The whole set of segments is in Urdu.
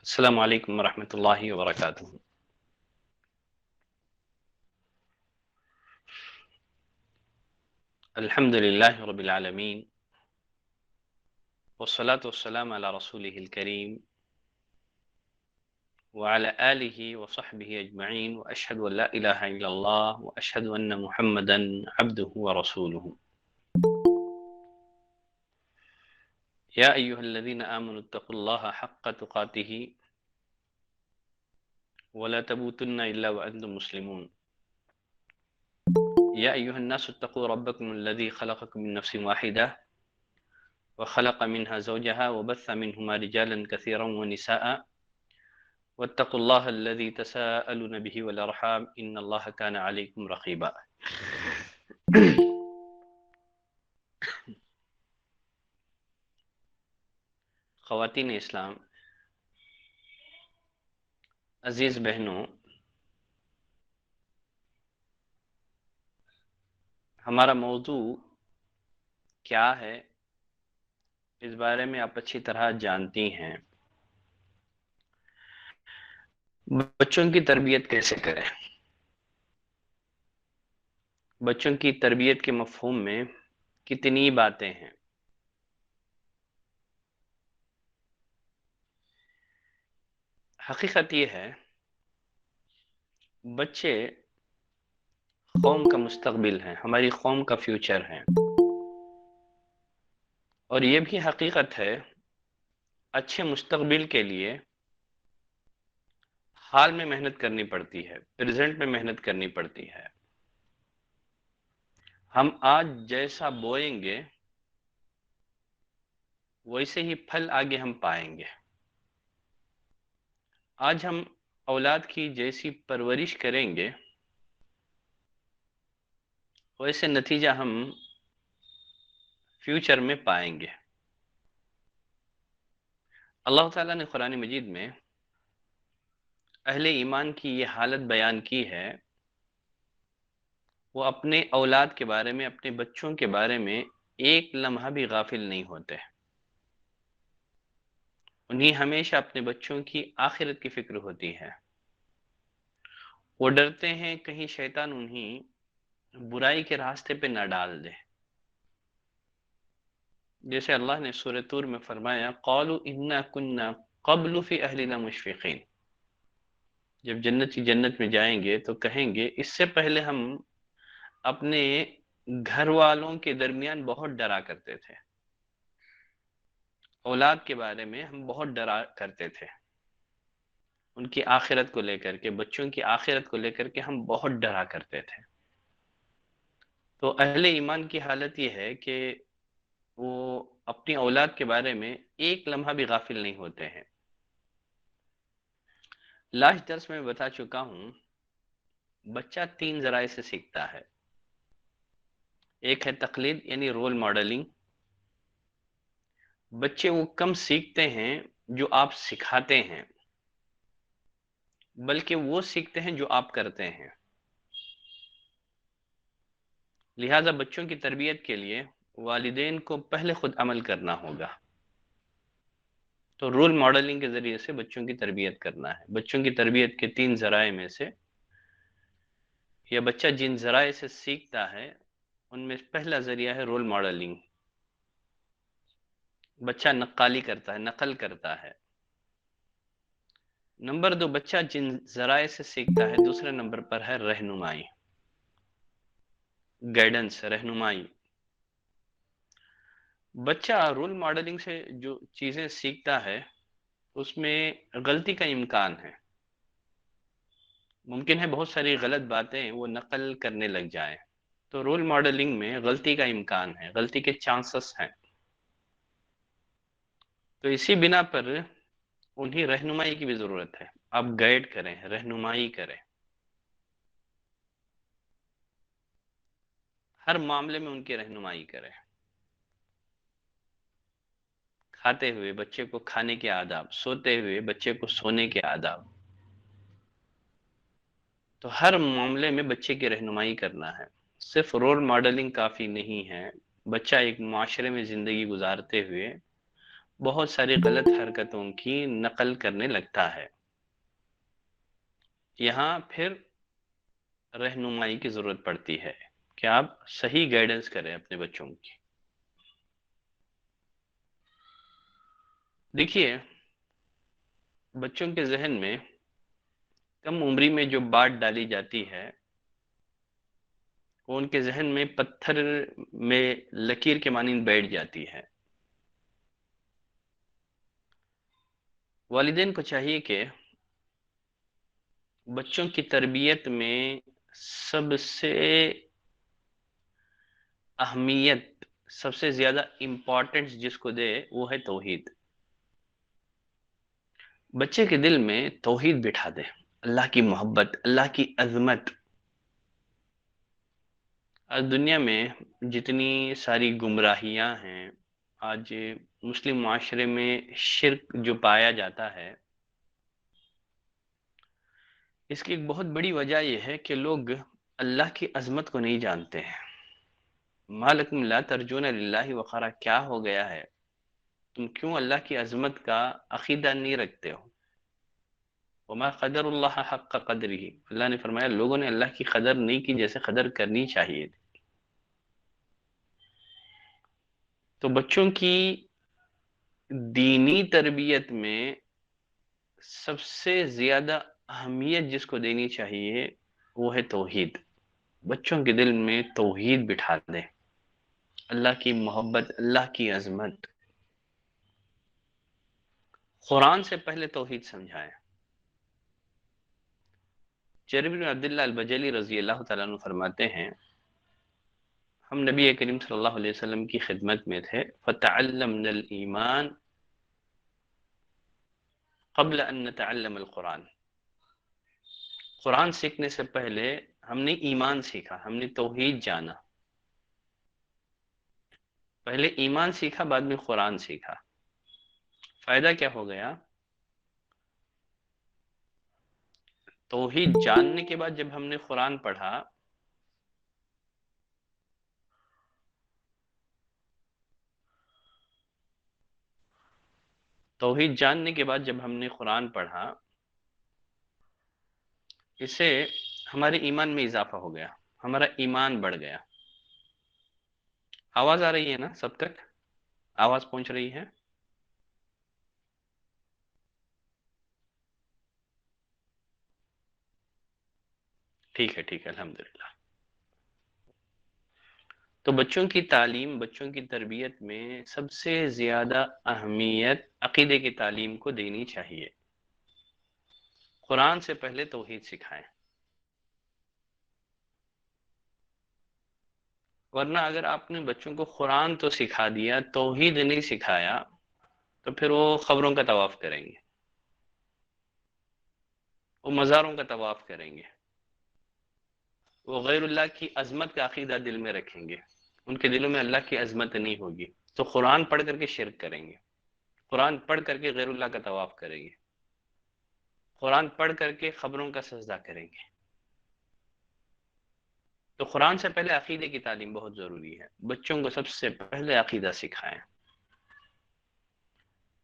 السلام علیکم ورحمۃ اللہ وبرکاتہ۔ الحمد للہ رب العالمین والصلاة والسلام علی رسولہ الکریم وعلی آلہ وصحبہ اجمعین واشہد ان لا الہ الا اللہ واشہد ان محمدا عبدہ ورسولہ۔ یا ایہا الذین آمنوا اتقوا اللہ حق تقاتہ ولا تموتن الا وانتم مسلمون۔ یا ایہا الناس اتقوا ربکم الذی خلقکم من نفس واحدہ وخلق منها زوجها وبث منهما رجالا كثيرا ونساء واتقوا الله الذي تساءلون به والأرحام إن الله كان عليكم رقيبا۔ خواتین اسلام، عزیز بہنوں، ہمارا موضوع کیا ہے اس بارے میں آپ اچھی طرح جانتی ہیں۔ بچوں کی تربیت کیسے کریں؟ بچوں کی تربیت کے مفہوم میں کتنی باتیں ہیں۔ حقیقت یہ ہے بچے قوم کا مستقبل ہیں، ہماری قوم کا فیوچر ہیں، اور یہ بھی حقیقت ہے اچھے مستقبل کے لیے حال میں محنت کرنی پڑتی ہے، پریزنٹ میں محنت کرنی پڑتی ہے۔ ہم آج جیسا بوئیں گے ویسے ہی پھل آگے ہم پائیں گے۔ آج ہم اولاد کی جیسی پرورش کریں گے ویسے نتیجہ ہم فیوچر میں پائیں گے۔ اللہ تعالیٰ نے قرآن مجید میں اہل ایمان کی یہ حالت بیان کی ہے، وہ اپنے اولاد کے بارے میں، اپنے بچوں کے بارے میں ایک لمحہ بھی غافل نہیں ہوتے۔ انہیں ہمیشہ اپنے بچوں کی آخرت کی فکر ہوتی ہے۔ وہ ڈرتے ہیں کہیں شیطان انہیں برائی کے راستے پہ نہ ڈال دے۔ جیسے اللہ نے سورہ طور میں فرمایا قالوا انا كنا قبل فی اہلنا مشفقین۔ جب جنت میں جائیں گے تو کہیں گے اس سے پہلے ہم اپنے گھر والوں کے درمیان بہت ڈرا کرتے تھے، اولاد کے بارے میں ہم بہت ڈرا کرتے تھے، ان کی آخرت کو لے کر کے، بچوں کی آخرت کو لے کر کے ہم بہت ڈرا کرتے تھے۔ تو اہل ایمان کی حالت یہ ہے کہ وہ اپنی اولاد کے بارے میں ایک لمحہ بھی غافل نہیں ہوتے ہیں۔ لاسٹ درس میں بتا چکا ہوں بچہ 3 ذرائع سے سیکھتا ہے۔ ایک ہے تقلید یعنی رول ماڈلنگ۔ بچے وہ کم سیکھتے ہیں جو آپ سکھاتے ہیں، بلکہ وہ سیکھتے ہیں جو آپ کرتے ہیں۔ لہذا بچوں کی تربیت کے لیے والدین کو پہلے خود عمل کرنا ہوگا۔ تو رول ماڈلنگ کے ذریعے سے بچوں کی تربیت کرنا ہے۔ بچوں کی تربیت کے 3 ذرائع میں سے یا بچہ جن ذرائع سے سیکھتا ہے ان میں پہلا ذریعہ ہے رول ماڈلنگ۔ بچہ نقالی کرتا ہے، نقل کرتا ہے۔ نمبر 2، بچہ جن ذرائع سے سیکھتا ہے دوسرے نمبر پر ہے رہنمائی، گائیڈنس، رہنمائی۔ بچہ رول ماڈلنگ سے جو چیزیں سیکھتا ہے اس میں غلطی کا امکان ہے۔ ممکن ہے بہت ساری غلط باتیں وہ نقل کرنے لگ جائیں، تو رول ماڈلنگ میں غلطی کا امکان ہے، غلطی کے چانسز ہیں۔ تو اسی بنا پر انہیں رہنمائی کی بھی ضرورت ہے۔ آپ گائیڈ کریں، رہنمائی کریں، ہر معاملے میں ان کی رہنمائی کریں۔ کھاتے ہوئے بچے کو کھانے کے آداب، سوتے ہوئے بچے کو سونے کے آداب، تو ہر معاملے میں بچے کی رہنمائی کرنا ہے۔ صرف رول ماڈلنگ کافی نہیں ہے۔ بچہ ایک معاشرے میں زندگی گزارتے ہوئے بہت ساری غلط حرکتوں کی نقل کرنے لگتا ہے۔ یہاں پھر رہنمائی کی ضرورت پڑتی ہے کہ آپ صحیح گائیڈنس کریں اپنے بچوں کی۔ دیکھیے، بچوں کے ذہن میں کم عمری میں جو بات ڈالی جاتی ہے وہ ان کے ذہن میں پتھر میں لکیر کے مانند بیٹھ جاتی ہے۔ والدین کو چاہیے کہ بچوں کی تربیت میں سب سے اہمیت، سب سے زیادہ امپورٹنس جس کو دے وہ ہے توحید۔ بچے کے دل میں توحید بٹھا دے، اللہ کی محبت، اللہ کی عظمت۔ آج دنیا میں جتنی ساری گمراہیاں ہیں، آج مسلم معاشرے میں شرک جو پایا جاتا ہے، اس کی ایک بہت بڑی وجہ یہ ہے کہ لوگ اللہ کی عظمت کو نہیں جانتے ہیں۔ ما لکم لا ترجون للہ وقارا، کیا ہو گیا ہے؟ تم کیوں اللہ کی عظمت کا عقیدہ نہیں رکھتے ہو؟ وما قدر اللہ حق قدرہ، اللہ نے فرمایا لوگوں نے اللہ کی قدر نہیں کی جیسے قدر کرنی چاہیے تھی۔ تو بچوں کی دینی تربیت میں سب سے زیادہ اہمیت جس کو دینی چاہیے وہ ہے توحید۔ بچوں کے دل میں توحید بٹھا دیں، اللہ کی محبت، اللہ کی عظمت۔ قرآن سے پہلے توحید سمجھائیں۔ جریر بن عبداللہ البجلی رضی اللہ تعالیٰ عنہ فرماتے ہیں، ہم نبی کریم صلی اللہ علیہ وسلم کی خدمت میں تھے، فَتَعَلَّمْنَا الْإِيمَانَ قبل ان نتعلم القرآن۔ قرآن سیکھنے سے پہلے ہم نے ایمان سیکھا، ہم نے توحید جانا۔ پہلے ایمان سیکھا، بعد میں قرآن سیکھا۔ فائدہ کیا ہو گیا؟ توحید جاننے کے بعد جب ہم نے قرآن پڑھا، توحید جاننے کے بعد جب ہم نے قرآن پڑھا، اس سے ہمارے ایمان میں اضافہ ہو گیا، ہمارا ایمان بڑھ گیا۔ آواز آ رہی ہے نا سب تک؟ آواز پہنچ رہی ہے؟ ٹھیک ہے، ٹھیک ہے، الحمدللہ۔ تو بچوں کی تعلیم، بچوں کی تربیت میں سب سے زیادہ اہمیت عقیدے کی تعلیم کو دینی چاہیے۔ قرآن سے پہلے توحید سکھائیں، ورنہ اگر آپ نے بچوں کو قرآن تو سکھا دیا، توحید نہیں سکھایا، تو پھر وہ قبروں کا طواف کریں گے، وہ مزاروں کا طواف کریں گے، وہ غیر اللہ کی عظمت کا عقیدہ دل میں رکھیں گے، ان کے دلوں میں اللہ کی عظمت نہیں ہوگی، تو قرآن پڑھ کر کے شرک کریں گے، قرآن پڑھ کر کے غیر اللہ کا طواف کریں گے، قرآن پڑھ کر کے قبروں کا سجدہ کریں گے۔ تو قرآن سے پہلے عقیدے کی تعلیم بہت ضروری ہے، بچوں کو سب سے پہلے عقیدہ سکھائیں۔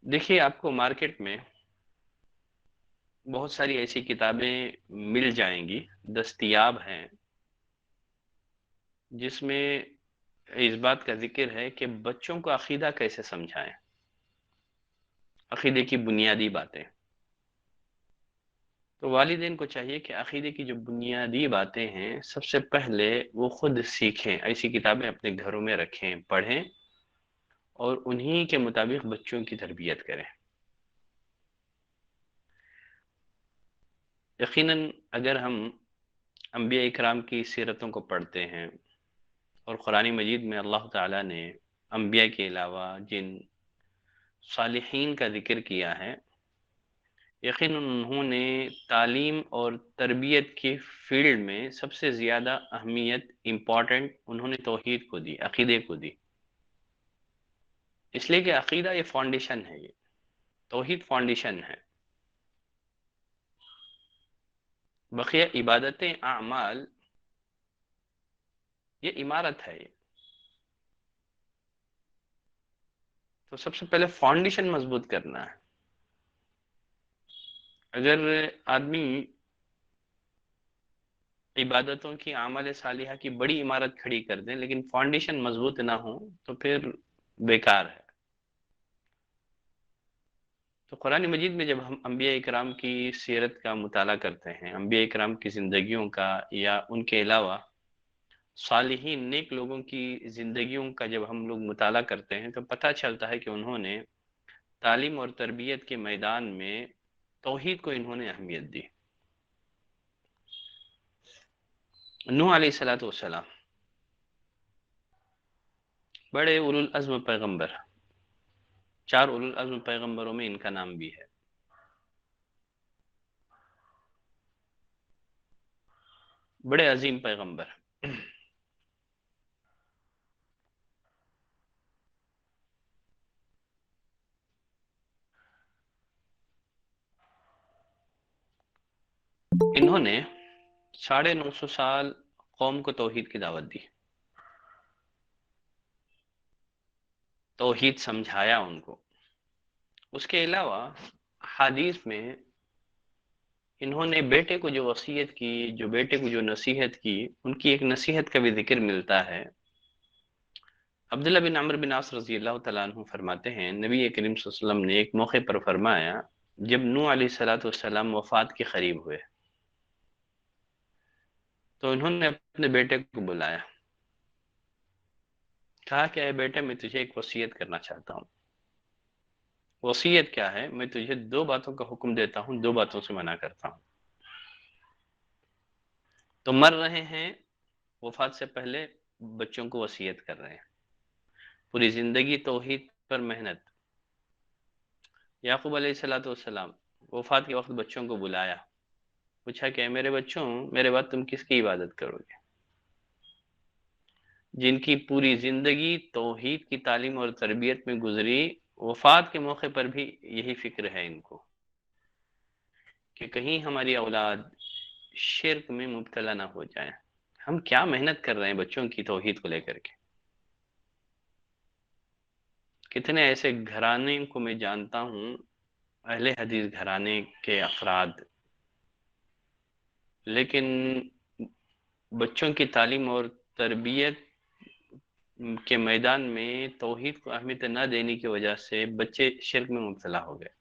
دیکھیے، آپ کو مارکیٹ میں بہت ساری ایسی کتابیں مل جائیں گی، دستیاب ہیں، جس میں اس بات کا ذکر ہے کہ بچوں کو عقیدہ کیسے سمجھائیں، عقیدے کی بنیادی باتیں۔ تو والدین کو چاہیے کہ عقیدے کی جو بنیادی باتیں ہیں سب سے پہلے وہ خود سیکھیں، ایسی کتابیں اپنے گھروں میں رکھیں، پڑھیں، اور انہی کے مطابق بچوں کی تربیت کریں۔ یقیناً اگر ہم انبیاء اکرام کی سیرتوں کو پڑھتے ہیں، اور قرآن مجید میں اللہ تعالیٰ نے انبیاء کے علاوہ جن صالحین کا ذکر کیا ہے، یقیناً انہوں نے تعلیم اور تربیت کی فیلڈ میں سب سے زیادہ اہمیت، امپورٹنٹ، انہوں نے توحید کو دی، عقیدے کو دی۔ اس لیے کہ عقیدہ یہ فاؤنڈیشن ہے، یہ توحید فاؤنڈیشن ہے، بقیہ عبادتیں، اعمال، یہ عمارت ہے۔ تو سب سے پہلے فاؤنڈیشن مضبوط کرنا ہے. اگر آدمی عبادتوں کی، اعمال صالحہ کی بڑی عمارت کھڑی کر دیں لیکن فاؤنڈیشن مضبوط نہ ہو تو پھر بیکار ہے. تو قرآن مجید میں جب ہم انبیاء اکرام کی سیرت کا مطالعہ کرتے ہیں، انبیاء اکرام کی زندگیوں کا یا ان کے علاوہ صالحین نیک لوگوں کی زندگیوں کا جب ہم لوگ مطالعہ کرتے ہیں تو پتہ چلتا ہے کہ انہوں نے تعلیم اور تربیت کے میدان میں توحید کو انہوں نے اہمیت دی. نوح علیہ الصلوۃ والسلام بڑے اولو العزم پیغمبر، 4 اولو العزم پیغمبروں میں ان کا نام بھی ہے. بڑے عظیم پیغمبر. انہوں نے 950 سال قوم کو توحید کی دعوت دی، توحید سمجھایا ان کو. اس کے علاوہ حدیث میں انہوں نے بیٹے کو جو وصیت کی، جو بیٹے کو جو نصیحت کی، ان کی ایک نصیحت کا بھی ذکر ملتا ہے. عبداللہ بن عمرو بن عاص رضی اللہ تعالیٰ عنہ فرماتے ہیں نبی کریم صلی اللہ علیہ وسلم نے ایک موقع پر فرمایا جب نوح علیہ الصلوۃ والسلام وفات کے قریب ہوئے تو انہوں نے اپنے بیٹے کو بلایا، کہا کہ اے بیٹے میں تجھے ایک وصیت کرنا چاہتا ہوں. وصیت کیا ہے؟ میں تجھے 2 باتوں کا حکم دیتا ہوں، 2 باتوں سے منع کرتا ہوں. تو مر رہے ہیں، وفات سے پہلے بچوں کو وصیت کر رہے ہیں، پوری زندگی توحید پر محنت. یعقوب علیہ الصلوۃ والسلام وفات کے وقت بچوں کو بلایا، پوچھا کہ میرے بچوں، میرے بعد تم کس کی عبادت کرو گے؟ جن کی پوری زندگی توحید کی تعلیم اور تربیت میں گزری، وفات کے موقع پر بھی یہی فکر ہے ان کو کہ کہیں ہماری اولاد شرک میں مبتلا نہ ہو جائیں. ہم کیا محنت کر رہے ہیں بچوں کی توحید کو لے کر کے. کتنے ایسے گھرانے کو میں جانتا ہوں، اہل حدیث گھرانے کے افراد، لیکن بچوں کی تعلیم اور تربیت کے میدان میں توحید کو اہمیت نہ دینے کی وجہ سے بچے شرک میں مبتلا ہو گئے.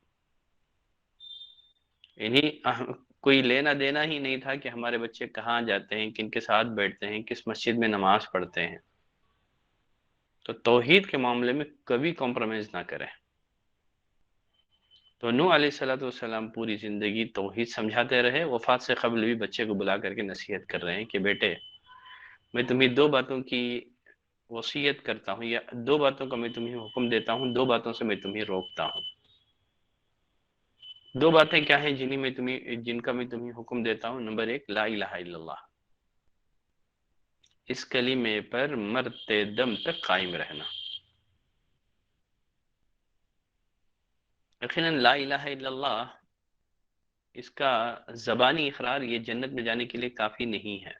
کوئی لینا دینا ہی نہیں تھا کہ ہمارے بچے کہاں جاتے ہیں، کن کے ساتھ بیٹھتے ہیں، کس مسجد میں نماز پڑھتے ہیں. تو توحید کے معاملے میں کبھی کمپرومائز نہ کریں. تو نوح علیہ الصلوۃ والسلام پوری زندگی توحید سمجھاتے رہے، وفات سے قبل بھی بچے کو بلا کر کے نصیحت کر رہے ہیں کہ بیٹے میں تمہیں 2 باتوں کی وصیت کرتا ہوں، یا 2 باتوں کا میں تمہیں حکم دیتا ہوں، 2 باتوں سے میں تمہیں روکتا ہوں. 2 باتیں کیا ہیں جن کا میں تمہیں حکم دیتا ہوں؟ نمبر 1 لا الہ الا اللہ، اس کلمے پر مرتے دم تک قائم رہنا. یقیناً لا الہ الا اللہ، اس کا زبانی اقرار یہ جنت میں جانے کے لیے کافی نہیں ہے.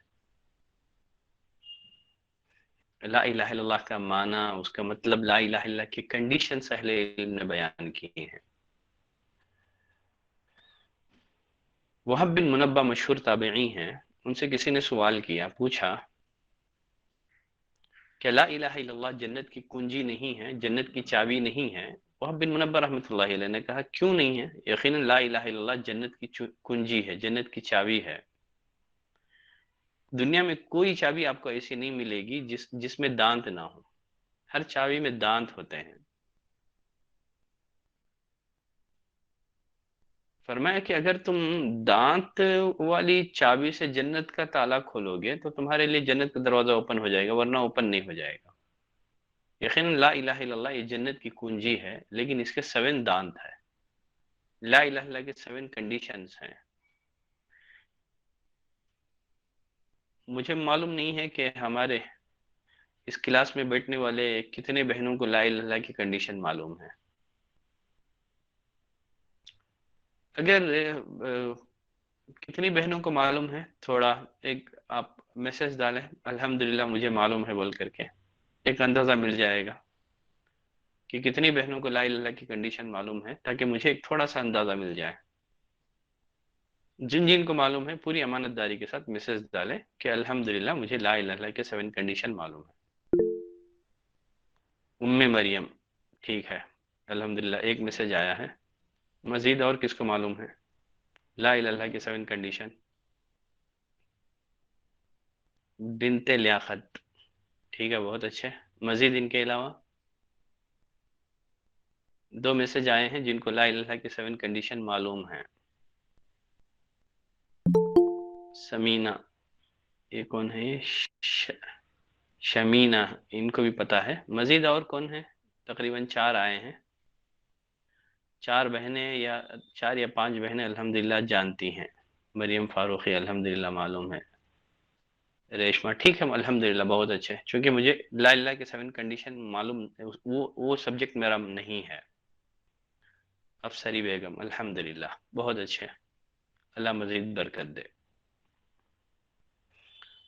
لا الہ الا اللہ کا معنی، اس کا مطلب، لا الہ الا اللہ کی کنڈیشنز اہل علم نے بیان کی ہیں. وہب بن منبہ مشہور تابعی ہیں، ان سے کسی نے سوال کیا، پوچھا کہ لا الہ الا اللہ جنت کی کنجی نہیں ہے، جنت کی چابی نہیں ہے؟ وہب بن منبہ رحمۃ اللہ علیہ نے کہا کیوں نہیں ہے؟ یقیناً لا الہ الا اللہ جنت کی کنجی ہے، جنت کی چابی ہے. دنیا میں کوئی چابی آپ کو ایسی نہیں ملے گی جس میں دانت نہ ہو، ہر چابی میں دانت ہوتے ہیں. فرمایا کہ اگر تم دانت والی چابی سے جنت کا تالا کھولو گے تو تمہارے لیے جنت کا دروازہ اوپن ہو جائے گا، ورنہ اوپن نہیں ہو جائے گا. یقیناً لا الہ الا اللہ یہ جنت کی کنجی ہے، لیکن اس کے 7 دانت ہے. لا الہ الا اللہ کے 7 کنڈیشنز ہیں. مجھے معلوم نہیں ہے کہ ہمارے اس کلاس میں بیٹھنے والے کتنے بہنوں کو لا الہ الا اللہ کی کنڈیشن معلوم ہے. اگر کتنی بہنوں کو معلوم ہے، تھوڑا ایک آپ میسج ڈالیں الحمدللہ مجھے معلوم ہے بول کر کے، ایک اندازہ مل جائے گا. کہ کتنی بہنوں کو لا الہ الا اللہ کی کنڈیشن معلوم ہے، تاکہ مجھے ایک تھوڑا سا اندازہ مل جائے۔ جن جن کو معلوم ہے پوری امانت داری کے ساتھ میسج ڈالیں کہ الحمدللہ مجھے لا الہ الا اللہ کے 7 کنڈیشن معلوم ہے۔ مریم، ٹھیک ہے، الحمدللہ ایک میسج آیا ہے۔ مزید اور کس کو معلوم ہے لا الہ الا اللہ کے 7 کنڈیشن؟ بنت لیاقت، ٹھیک ہے، بہت اچھے۔ مزید ان کے علاوہ 2 میسج آئے ہیں جن کو لا الہ الا اللہ کے 7 کنڈیشن معلوم ہیں۔ سمینہ، یہ کون ہے؟ شمینہ، ان کو بھی پتا ہے۔ مزید اور کون ہے؟ تقریباً 4 آئے ہیں۔ 4 بہنیں یا 4 یا 5 بہنیں الحمدللہ جانتی ہیں۔ مریم فاروقی الحمدللہ معلوم ہے۔ ریشمہ، ٹھیک ہے، الحمدللہ بہت اچھے، چونکہ مجھے لا الہ کے 7 کنڈیشن معلوم، وہ سبجیکٹ میرا نہیں ہے۔ افسری بیگم الحمدللہ بہت اچھے، اللہ مزید برکت دے۔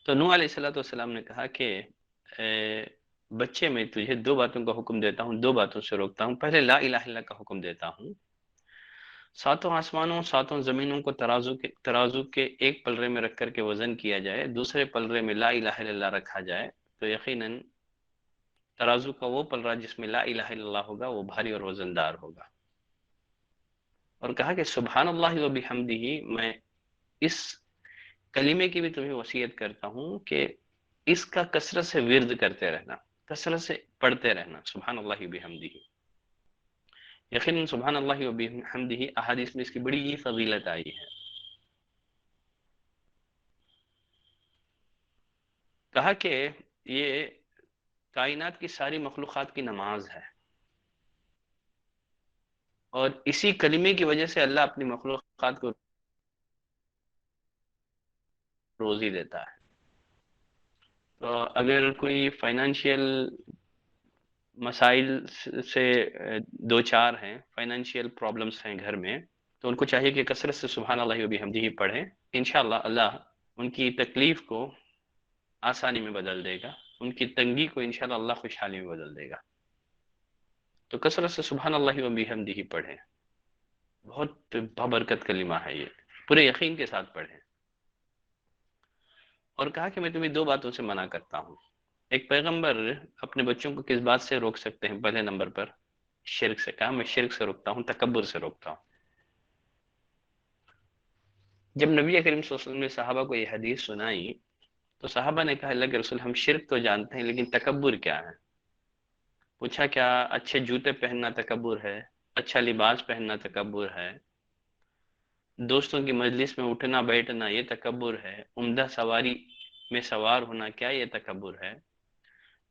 تو نوح علیہ السلام نے کہا کہ بچے، میں تجھے 2 باتوں کا حکم دیتا ہوں، 2 باتوں سے روکتا ہوں۔ پہلے لا الہ الا اللہ کا حکم دیتا ہوں، 7 آسمانوں 7 زمینوں کو ترازو کے ایک پلڑے میں رکھ کر کے وزن کیا جائے، دوسرے پلڑے میں لا الہ الا اللہ رکھا جائے، تو یقیناً ترازو کا وہ پلڑا جس میں لا الہ الا اللہ ہوگا وہ بھاری اور وزندار ہوگا۔ اور کہا کہ سبحان اللہ و بحمدہ، میں اس کلمے کی بھی تمہیں وصیت کرتا ہوں کہ اس کا کثرت سے ورد کرتے رہنا، کثرت سے پڑھتے رہنا، سبحان اللہ و بحمدہ۔ یقیناً سبحان اللہ و بحمدہ احادیث میں اس کی بڑی فضیلت آئی ہے۔ کہا کہ یہ کائنات کی ساری مخلوقات کی نماز ہے، اور اسی کلمے کی وجہ سے اللہ اپنی مخلوقات کو روزی دیتا ہے۔ تو اگر کوئی فائنینشیل مسائل سے دو چار ہیں، فائنینشیل پرابلمز ہیں گھر میں، تو ان کو چاہیے کہ کثرت سے سبحان اللہ و بحمدہ پڑھیں، انشاءاللہ اللہ ان کی تکلیف کو آسانی میں بدل دے گا، ان کی تنگی کو انشاءاللہ اللہ خوشحالی میں بدل دے گا۔ تو کثرت سے سبحان اللہ و بحمدہ پڑھیں، بہت بابرکت کلمہ ہے یہ، پورے یقین کے ساتھ پڑھیں۔ اور کہا کہ میں تمہیں 2 باتوں سے منع کرتا ہوں۔ ایک پیغمبر اپنے بچوں کو کس بات سے روک سکتے ہیں؟ پہلے نمبر پر شرک سے، کہا میں شرک سے روکتا ہوں، تکبر سے روکتا ہوں۔ جب نبی کریم صلی اللہ علیہ وسلم نے صحابہ کو یہ حدیث سنائی تو صحابہ نے کہا اللہ کے رسول، ہم شرک تو جانتے ہیں لیکن تکبر کیا ہے؟ پوچھا کیا اچھے جوتے پہننا تکبر ہے؟ اچھا لباس پہننا تکبر ہے؟ دوستوں کی مجلس میں اٹھنا بیٹھنا یہ تکبر ہے؟ عمدہ سواری میں سوار ہونا کیا یہ تکبر ہے؟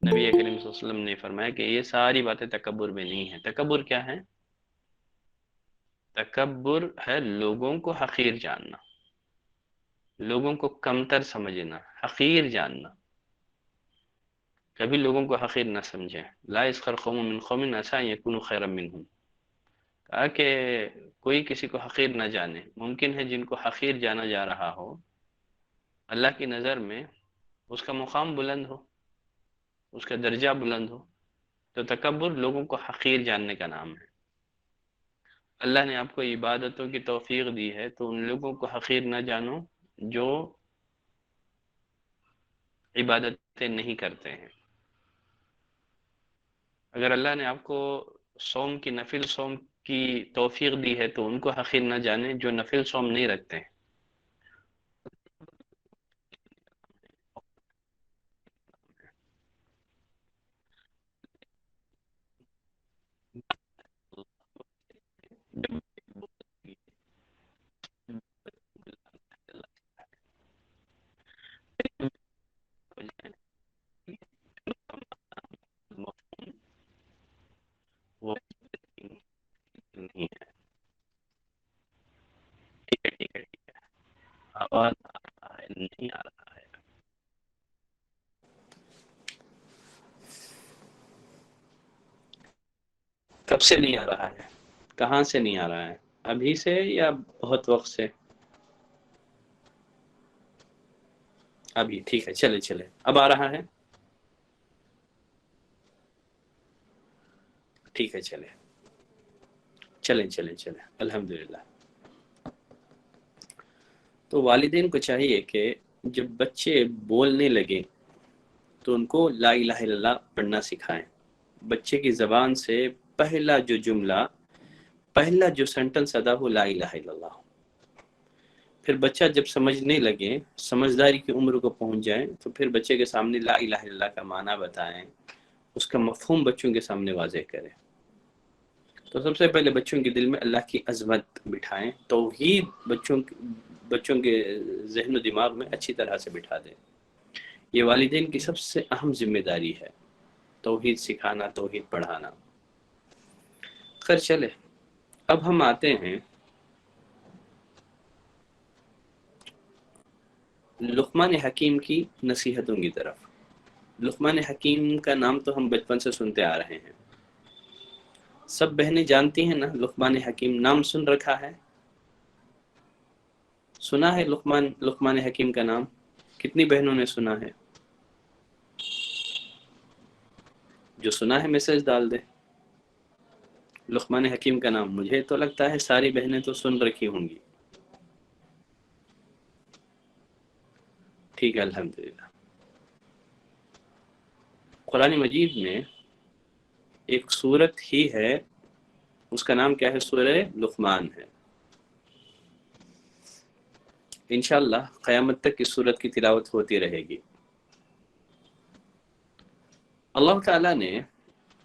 نبی کریم صلی اللہ علیہ وسلم نے فرمایا کہ یہ ساری باتیں تکبر میں نہیں ہیں۔ تکبر کیا ہے؟ تکبر ہے لوگوں کو حقیر جاننا، لوگوں کو کمتر سمجھنا، حقیر جاننا۔ کبھی لوگوں کو حقیر نہ سمجھیں۔ لا یسخر قوم من قوم عسى ان يكونوا خيرا منهم، کہا کہ کوئی کسی کو حقیر نہ جانے، ممکن ہے جن کو حقیر جانا جا رہا ہو اللہ کی نظر میں اس کا مقام بلند ہو، اس کا درجہ بلند ہو۔ تو تکبر لوگوں کو حقیر جاننے کا نام ہے۔ اللہ نے آپ کو عبادتوں کی توفیق دی ہے تو ان لوگوں کو حقیر نہ جانو جو عبادتیں نہیں کرتے ہیں۔ اگر اللہ نے آپ کو صوم کی، نفل صوم کی توفیق دی ہے تو ان کو حقیر نہ جانے جو نفل صوم نہیں رکھتے ہیں۔ وہ نہیں ہے۔ ٹھیک ہے ٹھیک ہے ٹھیک ہے، آواز آ رہا ہے نہیں آ رہا ہے؟ کب سے نہیں آ رہا ہے؟ کہاں سے نہیں آ رہا ہے؟ ابھی سے یا بہت وقت سے؟ ابھی ٹھیک ہے، چلے اب آ رہا ہے؟ ٹھیک ہے چلیں الحمدللہ۔ تو والدین کو چاہیے کہ جب بچے بولنے لگیں تو ان کو لا الہ الا اللہ پڑھنا سکھائیں۔ بچے کی زبان سے پہلا جو جملہ، پہلا جو سینٹنس ادا ہو لا الہ الا اللہ۔ پھر بچہ جب سمجھنے لگے، سمجھداری کی عمر کو پہنچ جائیں، تو پھر بچے کے سامنے لا الہ الا اللہ کا معنی بتائیں، اس کا مفہوم بچوں کے سامنے واضح کریں۔ تو سب سے پہلے بچوں کے دل میں اللہ کی عظمت بٹھائیں، توحید بچوں کے ذہن و دماغ میں اچھی طرح سے بٹھا دیں۔ یہ والدین کی سب سے اہم ذمہ داری ہے، توحید سکھانا، توحید پڑھانا۔ خیر چلے، اب ہم آتے ہیں لقمان حکیم کی نصیحتوں کی طرف۔ لقمان حکیم کا نام تو ہم بچپن سے سنتے آ رہے ہیں، سب بہنیں جانتی ہیں نا لقمان حکیم، نام سن رکھا ہے، سنا ہے لقمان حکیم کا نام؟ کتنی بہنوں نے سنا ہے؟ جو سنا ہے میسج ڈال دے۔ لقمان حکیم کا نام مجھے تو لگتا ہے ساری بہنیں تو سن رکھی ہوں گی۔ ٹھیک ہے الحمدللہ۔ قرآن مجید میں ایک سورت ہی ہے، اس کا نام کیا ہے؟ سورہ لقمان ہے۔ انشاءاللہ قیامت تک اس سورت کی تلاوت ہوتی رہے گی۔ اللہ تعالیٰ نے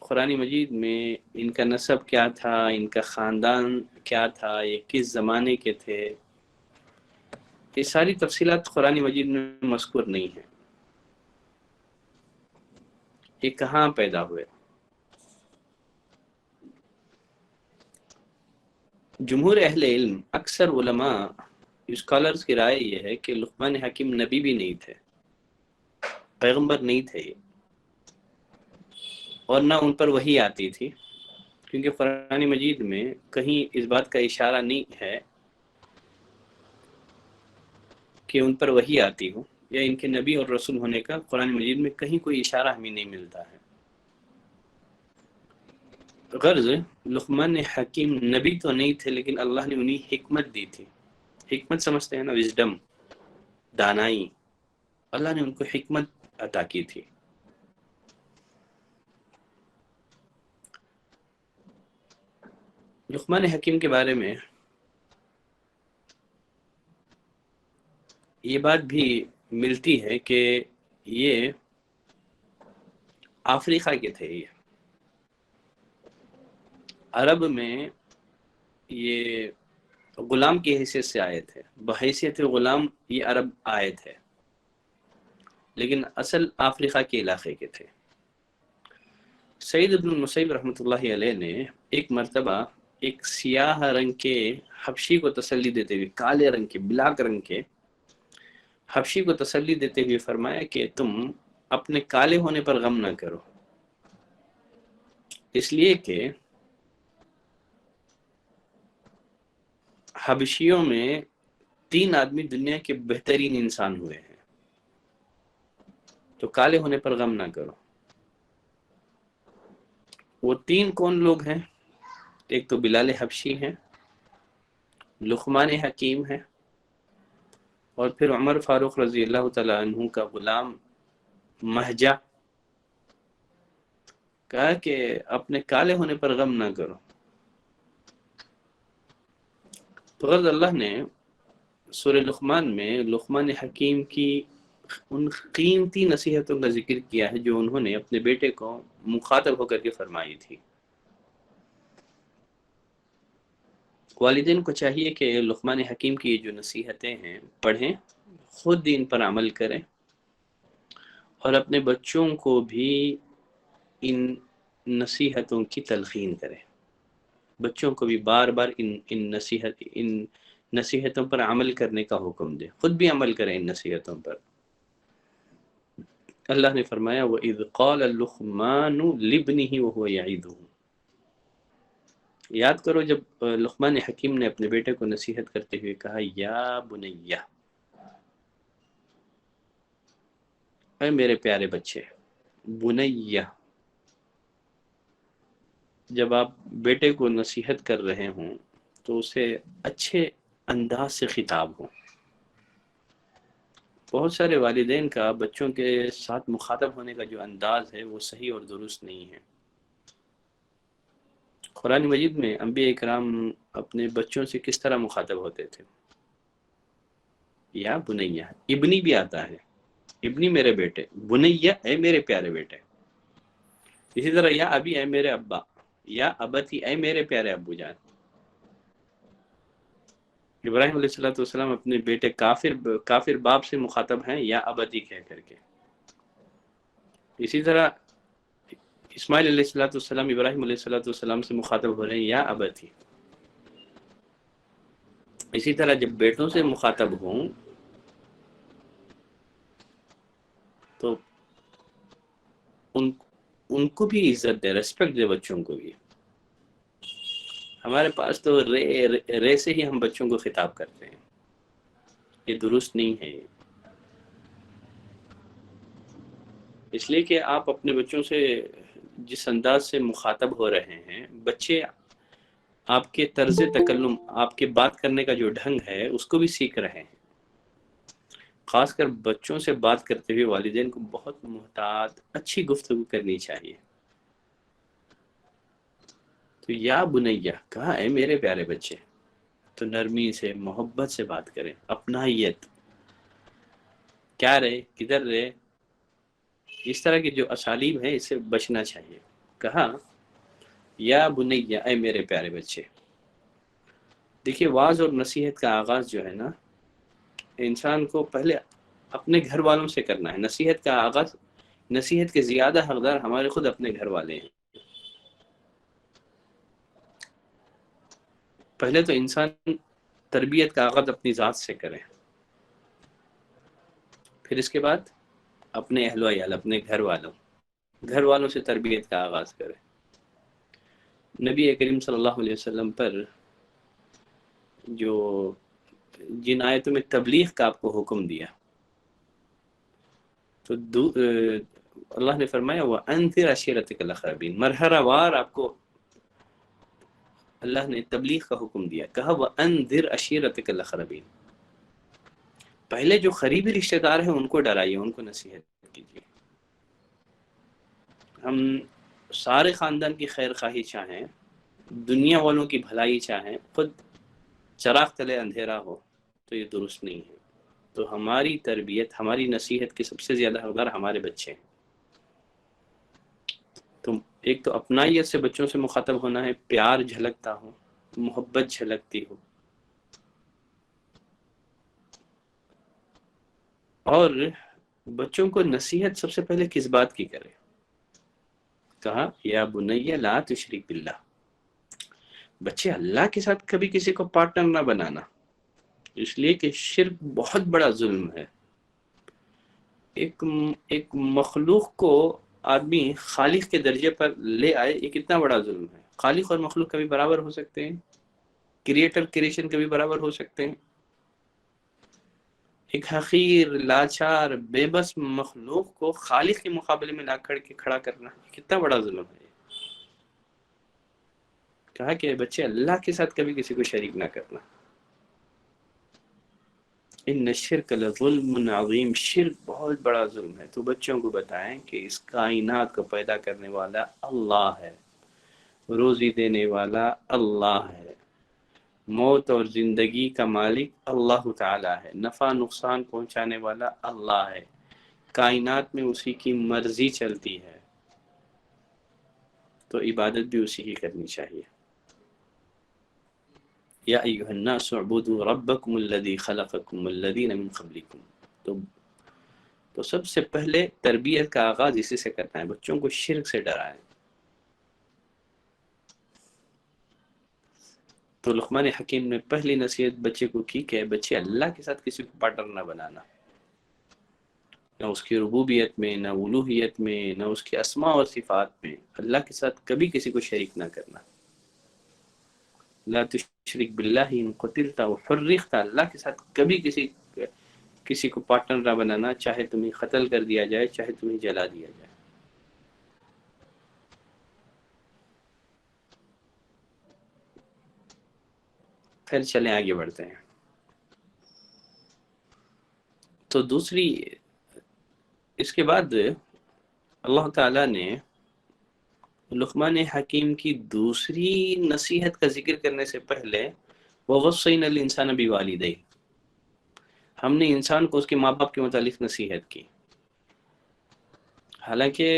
قرآن مجید میں ان کا نسب کیا تھا، ان کا خاندان کیا تھا، یہ کس زمانے کے تھے، یہ ساری تفصیلات قرآن مجید میں مذکور نہیں ہیں۔ یہ کہاں پیدا ہوئے؟ جمہور اہل علم، اکثر علماء، اسکالرز کی رائے یہ ہے کہ لقمان حکیم نبی بھی نہیں تھے، پیغمبر نہیں تھے یہ، اور نہ ان پر وحی آتی تھی، کیونکہ قرآن مجید میں کہیں اس بات کا اشارہ نہیں ہے کہ ان پر وحی آتی ہو، یا ان کے نبی اور رسول ہونے کا قرآن مجید میں کہیں کوئی اشارہ ہمیں نہیں ملتا ہے۔ غرض لقمان حکیم نبی تو نہیں تھے، لیکن اللہ نے انہیں حکمت دی تھی۔ حکمت سمجھتے ہیں نا، وزڈم، دانائی، اللہ نے ان کو حکمت عطا کی تھی۔ لقمان حکیم کے بارے میں یہ بات بھی ملتی ہے کہ یہ افریقہ کے تھے، یہ عرب میں یہ غلام کی حیثیت سے آئے تھے، بحیثیت غلام یہ عرب آئے تھے، لیکن اصل افریقہ کے علاقے کے تھے۔ سعید بن المسیب رحمۃ اللہ علیہ نے ایک مرتبہ ایک سیاہ رنگ کے حبشی کو تسلی دیتے ہوئے، کالے رنگ کے، بلیک رنگ کے حبشی کو تسلی دیتے ہوئے فرمایا کہ تم اپنے کالے ہونے پر غم نہ کرو، اس لیے کہ حبشیوں میں 3 آدمی دنیا کے بہترین انسان ہوئے ہیں، تو کالے ہونے پر غم نہ کرو۔ وہ 3 کون لوگ ہیں؟ ایک تو بلال حبشی ہیں، لقمان حکیم ہیں، اور پھر عمر فاروق رضی اللہ تعالیٰ عنہ کا غلام مہجہ۔ کہا کہ اپنے کالے ہونے پر غم نہ کرو۔ تو غرض اللہ نے سورہ لقمان میں لقمان حکیم کی ان قیمتی نصیحتوں کا ذکر کیا ہے جو انہوں نے اپنے بیٹے کو مخاطب ہو کر کے فرمائی تھی۔ والدین کو چاہیے کہ لقمان حکیم کی جو نصیحتیں ہیں پڑھیں، خود ان پر عمل کریں، اور اپنے بچوں کو بھی ان نصیحتوں کی تلقین کریں۔ بچوں کو بھی بار بار ان نصیحتوں پر عمل کرنے کا حکم دیں، خود بھی عمل کریں ان نصیحتوں پر۔ اللہ نے فرمایا وَإِذْ قَالَ لُقْمَانُ لِابْنِهِ وَهُوَ يَعِظُهُ، یاد کرو جب لقمان حکیم نے اپنے بیٹے کو نصیحت کرتے ہوئے کہا یا بنیہ، اے میرے پیارے بچے، بنیہ، جب آپ بیٹے کو نصیحت کر رہے ہوں تو اسے اچھے انداز سے خطاب ہو. بہت سارے والدین کا بچوں کے ساتھ مخاطب ہونے کا جو انداز ہے وہ صحیح اور درست نہیں ہے. قرآن مجید میں انبیاء کرام اپنے بچوں سے کس طرح مخاطب ہوتے تھے؟ یا بنیا، ابنی بھی آتا ہے، ابنی میرے بیٹے، بنیا اے میرے پیارے بیٹے. اسی طرح یا ابی اے میرے ابا، یا ابتی اے میرے پیارے ابو جان. ابراہیم علیہ السلام اپنے بیٹے کافر باپ سے مخاطب ہیں یا ابتی کہہ کر کے. اسی طرح اسماعیل علیہ السلام ابراہیم علیہ السلام سے مخاطب ہو رہے ہیں یا ابتی. اسی طرح جب بیٹوں سے مخاطب ہوں تو ان کو بھی عزت دے، ریسپیکٹ دے بچوں کو بھی. ہمارے پاس تو رے سے ہی ہم بچوں کو خطاب کرتے ہیں، یہ درست نہیں ہے. اس لیے کہ آپ اپنے بچوں سے جس انداز سے مخاطب ہو رہے ہیں، بچے آپ کے طرز تکلم، آپ کے بات کرنے کا جو ڈھنگ ہے اس کو بھی سیکھ رہے ہیں. خاص کر بچوں سے بات کرتے ہوئے والدین کو بہت محتاط اچھی گفتگو کرنی چاہیے. تو یا بنیا کہا اے میرے پیارے بچے، تو نرمی سے محبت سے بات کریں. اپنائیت، کیا رہے، کدھر رہے، اس طرح کی جو اسالیب ہیں اس سے بچنا چاہیے. کہا یا بنیا اے میرے پیارے بچے. دیکھیے وعظ اور نصیحت کا آغاز جو ہے نا، انسان کو پہلے اپنے گھر والوں سے کرنا ہے. نصیحت کا آغاز، نصیحت کے زیادہ حقدار ہمارے خود اپنے گھر والے ہیں. پہلے تو انسان تربیت کا آغاز اپنی ذات سے کرے، پھر اس کے بعد اپنے اہل و عیال، اپنے گھر والوں سے تربیت کا آغاز کرے. نبی کریم صلی اللہ علیہ وسلم پر جو جن آیتوں میں تبلیغ کا آپ کو حکم دیا، تو اللہ نے فرمایا وَأَنذِرْ عَشِيرَتَكَ الْأَقْرَبِينَ، مرحلہ وار آپ کو اللہ نے تبلیغ کا حکم دیا. کہا وَأَنذِرْ عَشِيرَتَكَ الْأَقْرَبِينَ، پہلے جو قریبی رشتہ دار ہیں ان کو ڈرائیے، ان کو نصیحت کیجیے. ہم سارے خاندان کی خیر خواہی چاہیں، دنیا والوں کی بھلائی چاہیں، خود چراغ تلے اندھیرا ہو، تو یہ درست نہیں ہے. تو ہماری تربیت، ہماری نصیحت کے سب سے زیادہ حقدار ہمارے بچے ہیں. تو ایک تو اپنائیت سے بچوں سے مخاطب ہونا ہے، پیار جھلکتا ہو، محبت جھلکتی ہو. اور بچوں کو نصیحت سب سے پہلے کس بات کی کرے؟ کہا یا بنی لا تشرک باللہ، بچے اللہ کے ساتھ کبھی کسی کو پارٹنر نہ بنانا، اس لیے کہ شرک بہت بڑا ظلم ہے. ایک مخلوق کو آدمی خالق کے درجے پر لے آئے، یہ کتنا بڑا ظلم ہے. خالق اور مخلوق کبھی برابر ہو سکتے ہیں؟ کریٹر کریشن کبھی برابر ہو سکتے ہیں؟ ایک حقیر، لاچار، بے بس مخلوق کو خالق کے مقابلے میں لا کر کے کھڑا کرنا کتنا بڑا ظلم ہے. کہا کہ بچے اللہ کے ساتھ کبھی کسی کو شریک نہ کرنا. ان الشرک لظلم عظیم، شرک بہت بڑا ظلم ہے. تو بچوں کو بتائیں کہ اس کائنات کو پیدا کرنے والا اللہ ہے، روزی دینے والا اللہ ہے، موت اور زندگی کا مالک اللہ تعالی ہے، نفع نقصان پہنچانے والا اللہ ہے، کائنات میں اسی کی مرضی چلتی ہے، تو عبادت بھی اسی کی کرنی چاہیے. یا ایھا الناس اعبدوا ربکم الذی خلقکم والذین من قبلکم. تو سب سے پہلے تربیت کا آغاز اسی سے کرنا ہے، بچوں کو شرک سے ڈرائیں. تو لقمان حکیم نے پہلی نصیحت بچے کو کی کہ بچے اللہ کے ساتھ کسی کو پارٹنر نہ بنانا، نہ اس کی ربوبیت میں، نہ الوہیت میں، نہ اس کے اسماء اور صفات میں. اللہ کے ساتھ کبھی کسی کو شریک نہ کرنا. لا تشرک باللہ ان قتلت او حرقت، اللہ کے ساتھ کبھی کسی کو پارٹنر نہ بنانا، چاہے تمہیں قتل کر دیا جائے، چاہے تمہیں جلا دیا جائے. پھر چلیں آگے بڑھتے ہیں. تو دوسری، اس کے بعد اللہ تعالیٰ نے لقمان حکیم کی دوسری نصیحت کا ذکر کرنے سے پہلے وَوَصَّيْنَا الْإِنسَانَ بِوَالِدَيْهِ، ہم نے انسان کو اس کے ماں باپ کے متعلق نصیحت کی. حالانکہ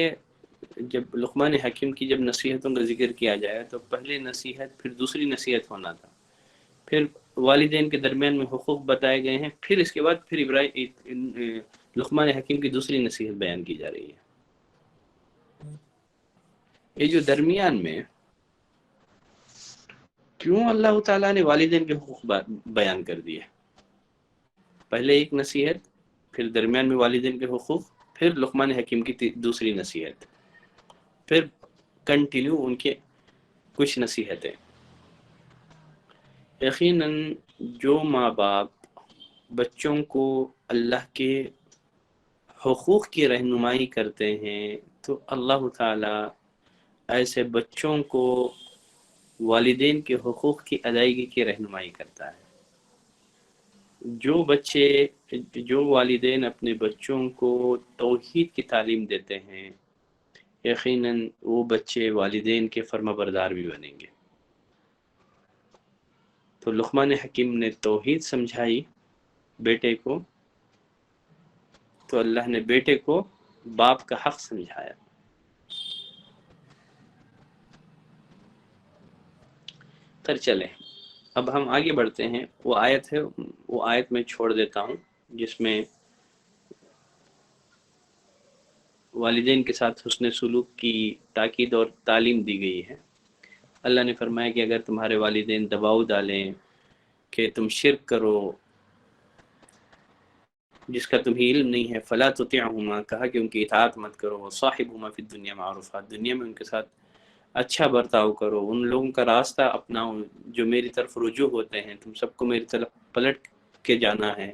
جب لقمان حکیم کی جب نصیحتوں کا ذکر کیا جائے تو پہلے نصیحت پھر دوسری نصیحت ہونا تھا، پھر والدین کے درمیان میں حقوق بتائے گئے ہیں، پھر اس کے بعد پھر لقمان حکیم کی دوسری نصیحت بیان کی جا رہی ہے. یہ جو درمیان میں کیوں اللہ تعالیٰ نے والدین کے حقوق بیان کر دیے؟ پہلے ایک نصیحت، پھر درمیان میں والدین کے حقوق، پھر لقمان حکیم کی دوسری نصیحت، پھر کنٹینیو ان کے کچھ نصیحتیں. یقیناً جو ماں باپ بچوں کو اللہ کے حقوق کی رہنمائی کرتے ہیں تو اللہ تعالیٰ ایسے بچوں کو والدین کے حقوق کی ادائیگی کی رہنمائی کرتا ہے. جو والدین اپنے بچوں کو توحید کی تعلیم دیتے ہیں، یقیناً وہ بچے والدین کے فرما بردار بھی بنیں گے. تو لقمان حکیم نے توحید سمجھائی بیٹے کو، تو اللہ نے بیٹے کو باپ کا حق سمجھایا. پھر چلیں اب ہم آگے بڑھتے ہیں. وہ آیت میں چھوڑ دیتا ہوں جس میں والدین کے ساتھ حسن سلوک کی تاکید اور تعلیم دی گئی ہے. اللہ نے فرمایا کہ اگر تمہارے والدین دباؤ ڈالیں کہ تم شرک کرو جس کا تمہیں علم نہیں ہے، فلا تطعهما، کہا کہ ان کی اطاعت مت کرو، وصاحبهما فی الدنیا معروفا، دنیا میں ان کے ساتھ اچھا برتاؤ کرو، ان لوگوں کا راستہ اپناؤ جو میری طرف رجوع ہوتے ہیں، تم سب کو میری طرف پلٹ کے جانا ہے.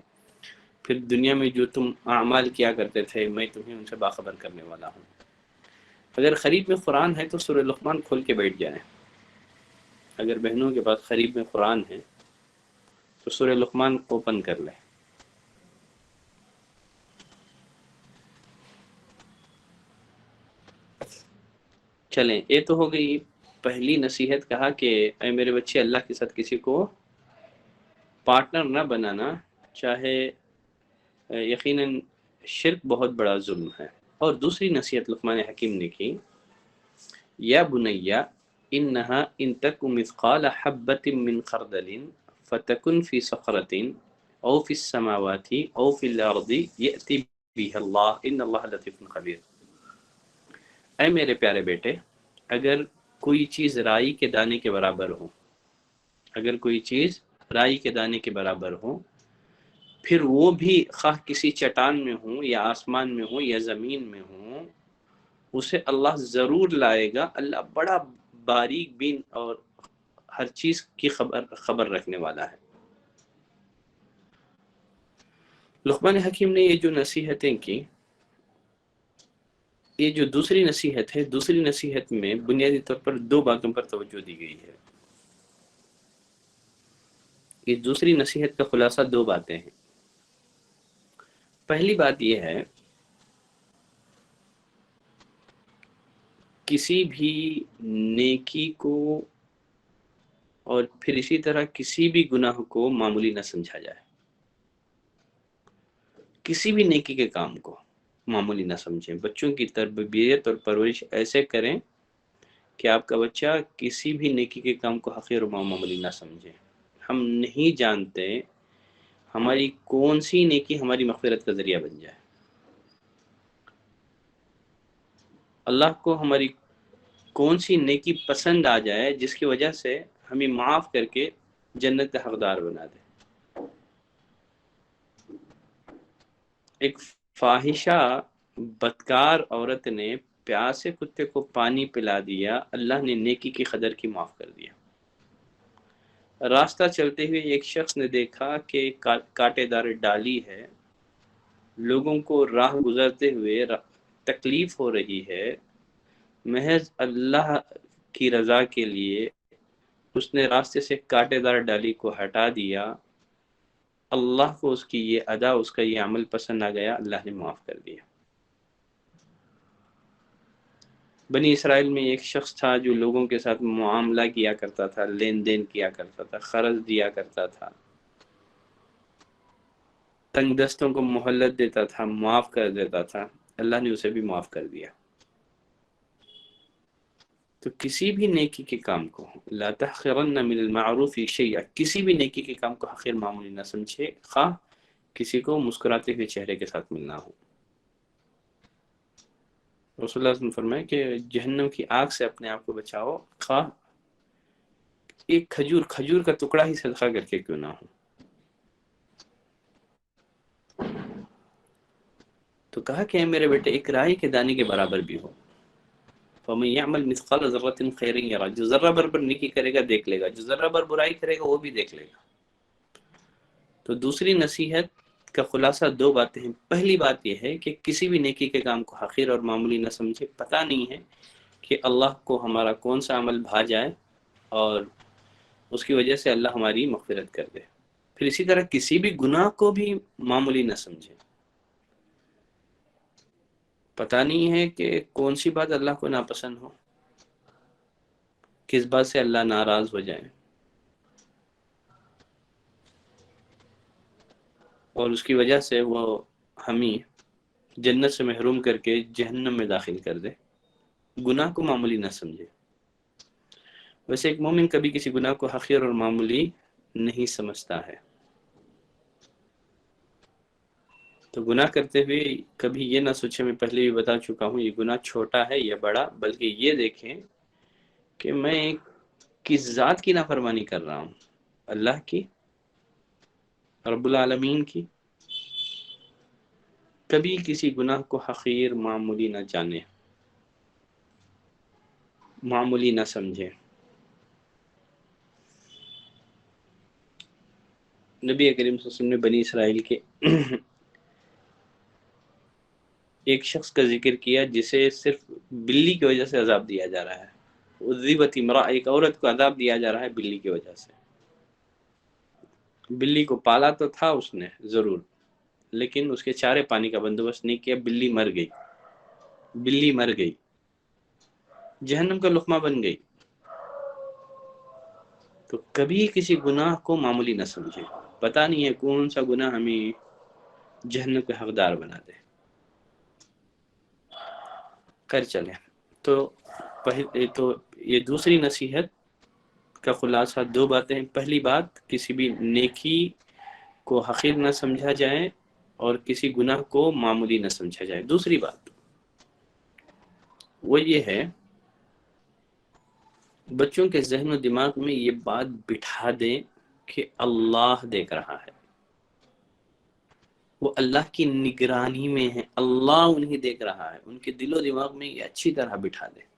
پھر دنیا میں جو تم اعمال کیا کرتے تھے میں تمہیں ان سے باخبر کرنے والا ہوں. اگر خرید میں قرآن ہے تو سورہ لقمان کھول کے بیٹھ جائیں. اگر بہنوں کے پاس خرید میں قرآن ہے تو سورہ لقمان اوپن کر لیں. چلیں، یہ تو ہو گئی پہلی نصیحت. کہا کہ اے میرے بچے اللہ کے ساتھ کسی کو پارٹنر نہ بنانا، چاہے یقیناً شرک بہت بڑا ظلم ہے. اور دوسری نصیحت لقمان حکیم نے کی، یا بنیا انہا ان تک مثقال حبۃ من خردل فتکن فی صخرۃ او فی السماوات او فی الارض یأتی بها اللہ ان اللہ لطیف خبیر. اے میرے پیارے بیٹے، اگر کوئی چیز رائی کے دانے کے برابر ہو، اگر کوئی چیز رائی کے دانے کے برابر ہو، پھر وہ بھی خواہ کسی چٹان میں ہوں یا آسمان میں ہوں یا زمین میں ہوں، اسے اللہ ضرور لائے گا. اللہ بڑا باریک بین اور ہر چیز کی خبر رکھنے والا ہے. لقمان حکیم نے یہ جو نصیحتیں کی، یہ جو دوسری نصیحت ہے، دوسری نصیحت میں بنیادی طور پر دو باتوں پر توجہ دی گئی ہے. یہ دوسری نصیحت کا خلاصہ دو باتیں ہیں. پہلی بات یہ ہے، کسی بھی نیکی کو اور پھر اسی طرح کسی بھی گناہ کو معمولی نہ سمجھا جائے. کسی بھی نیکی کے کام کو معمولی نہ سمجھیں. بچوں کی تربیت اور پرورش ایسے کریں کہ آپ کا بچہ کسی بھی نیکی کے کام کو حقیر و معمولی نہ سمجھے. ہم نہیں جانتے ہماری کون سی نیکی ہماری مغفرت کا ذریعہ بن جائے. اللہ کو ہماری کون سی نیکی پسند آ جائے جس کی وجہ سے ہمیں معاف کر کے جنت کا حقدار بنا دے. ایک فاحشہ بدکار عورت نے پیاسے کتے کو پانی پلا دیا، اللہ نے نیکی کی قدر کی، معاف کر دیا. راستہ چلتے ہوئے ایک شخص نے دیکھا کہ کانٹے دار ڈالی ہے، لوگوں کو راہ گزرتے ہوئے تکلیف ہو رہی ہے، محض اللہ کی رضا کے لیے اس نے راستے سے کانٹے دار ڈالی کو ہٹا دیا، اللہ کو اس کی یہ ادا، اس کا یہ عمل پسند آ گیا، اللہ نے معاف کر دیا۔ بنی اسرائیل میں ایک شخص تھا جو لوگوں کے ساتھ معاملہ کیا کرتا تھا، لین دین کیا کرتا تھا، قرض دیا کرتا تھا، تنگ دستوں کو مہلت دیتا تھا، معاف کر دیتا تھا، اللہ نے اسے بھی معاف کر دیا۔ تو کسی بھی نیکی کے کام کو، لا تحقرن من المعروف شیئا، کسی بھی نیکی کے کام کو حقیر معمولی نہ سمجھے، خواہ کسی کو مسکراتے ہوئے چہرے کے ساتھ ملنا ہو۔ رسول اللہ صلی اللہ علیہ وسلم نے فرمایا کہ جہنم کی آگ سے اپنے آپ کو بچاؤ، خواہ ایک کھجور کا ٹکڑا ہی صدقہ کر کے کیوں نہ ہو۔ تو کہا کہ اے میرے بیٹے، ایک رائی کے دانے کے برابر بھی ہو، فَمَن يَعْمَلْ مِثْقَالَ ذَرَّةٍ خَيْرًا يَرَهُ، جو ذرہ بر نیکی کرے گا دیکھ لے گا، جو ذرہ بر برائی کرے گا وہ بھی دیکھ لے گا۔ تو دوسری نصیحت کا خلاصہ دو باتیں ہیں۔ پہلی بات یہ ہے کہ کسی بھی نیکی کے کام کو حقیر اور معمولی نہ سمجھے، پتہ نہیں ہے کہ اللہ کو ہمارا کون سا عمل بھا جائے اور اس کی وجہ سے اللہ ہماری مغفرت کر دے۔ پھر اسی طرح کسی بھی گناہ کو بھی معمولی نہ سمجھے، پتہ نہیں ہے کہ کون سی بات اللہ کو ناپسند ہو، کس بات سے اللہ ناراض ہو جائے، اور اس کی وجہ سے وہ ہمیں جنت سے محروم کر کے جہنم میں داخل کر دے۔ گناہ کو معمولی نہ سمجھے۔ ویسے ایک مومن کبھی کسی گناہ کو حقیر اور معمولی نہیں سمجھتا ہے۔ تو گناہ کرتے ہوئے کبھی یہ نہ سوچے، میں پہلے بھی بتا چکا ہوں، یہ گناہ چھوٹا ہے یا بڑا، بلکہ یہ دیکھیں کہ میں کس ذات کی نافرمانی کر رہا ہوں، اللہ کی، رب العالمین کی۔ کبھی کسی گناہ کو حقیر معمولی نہ جانے، معمولی نہ سمجھے۔ نبی کریم صلی اللہ علیہ وسلم نے بنی اسرائیل کے ایک شخص کا ذکر کیا جسے صرف بلی کی وجہ سے عذاب دیا جا رہا ہے۔ عذبت امرأة، ایک عورت کو عذاب دیا جا رہا ہے بلی کی وجہ سے۔ بلی کو پالا تو تھا اس نے ضرور، لیکن اس کے چارے پانی کا بندوبست نہیں کیا، بلی مر گئی، بلی مر گئی، جہنم کا لقمہ بن گئی۔ تو کبھی کسی گناہ کو معمولی نہ سمجھے، پتہ نہیں ہے کون سا گناہ ہمیں جہنم کے حقدار بنا دے، کر چلیں۔ تو یہ دوسری نصیحت کا خلاصہ دو باتیں ہیں۔ پہلی بات، کسی بھی نیکی کو حقیر نہ سمجھا جائے اور کسی گناہ کو معمولی نہ سمجھا جائے۔ دوسری بات وہ یہ ہے، بچوں کے ذہن و دماغ میں یہ بات بٹھا دیں کہ اللہ دیکھ رہا ہے، وہ اللہ کی نگرانی میں ہے، اللہ انہیں دیکھ رہا ہے، ان کے دل و دماغ میں یہ اچھی طرح بٹھا دیں۔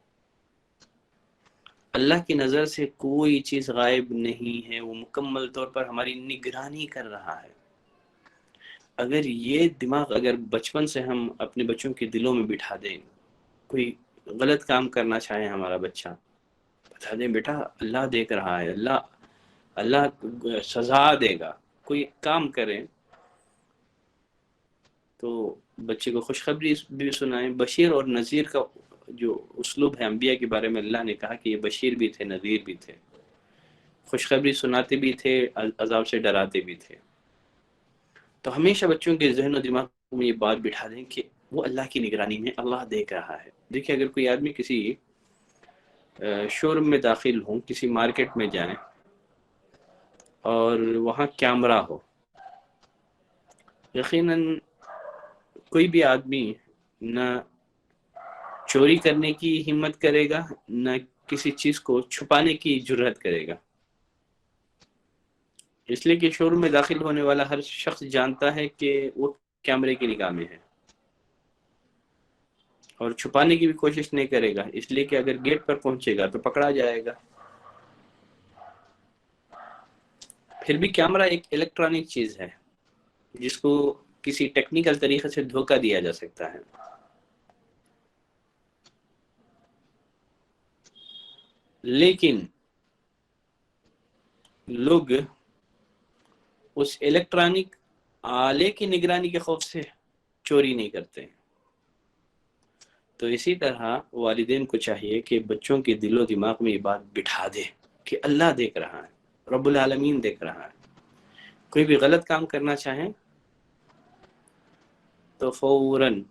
اللہ کی نظر سے کوئی چیز غائب نہیں ہے، وہ مکمل طور پر ہماری نگرانی کر رہا ہے۔ اگر یہ دماغ اگر بچپن سے ہم اپنے بچوں کے دلوں میں بٹھا دیں، کوئی غلط کام کرنا چاہے ہمارا بچہ، بتا دیں بیٹا اللہ دیکھ رہا ہے، اللہ سزا دے گا، کوئی کام کریں تو بچے کو خوشخبری بھی سنائیں۔ بشیر اور نذیر کا جو اسلوب ہے انبیاء کے بارے میں، اللہ نے کہا کہ یہ بشیر بھی تھے، نذیر بھی تھے، خوشخبری سناتے بھی تھے، عذاب سے ڈراتے بھی تھے۔ تو ہمیشہ بچوں کے ذہن و دماغ میں یہ بات بٹھا دیں کہ وہ اللہ کی نگرانی میں، اللہ دیکھ رہا ہے۔ دیکھیں اگر کوئی آدمی کسی شو روم میں داخل ہوں، کسی مارکیٹ میں جائیں اور وہاں کیمرہ ہو، یقیناً کوئی بھی آدمی نہ چوری کرنے کی ہمت کرے گا، نہ کسی چیز کو چھپانے کی جرات کرے گا، اس لیے کہ شو روم میں داخل ہونے والا ہر شخص جانتا ہے کہ وہ کیمرے کی نگاہ میں ہے، اور چھپانے کی بھی کوشش نہیں کرے گا، اس لیے کہ اگر گیٹ پر پہنچے گا تو پکڑا جائے گا۔ پھر بھی کیمرہ ایک الیکٹرانک چیز ہے جس کو کسی ٹیکنیکل طریقے سے دھوکہ دیا جا سکتا ہے، لیکن لوگ اس الیکٹرانک آلے کی نگرانی کے خوف سے چوری نہیں کرتے ہیں۔ تو اسی طرح والدین کو چاہیے کہ بچوں کے دل و دماغ میں یہ بات بٹھا دے کہ اللہ دیکھ رہا ہے، رب العالمین دیکھ رہا ہے۔ کوئی بھی غلط کام کرنا چاہیں تو فوراً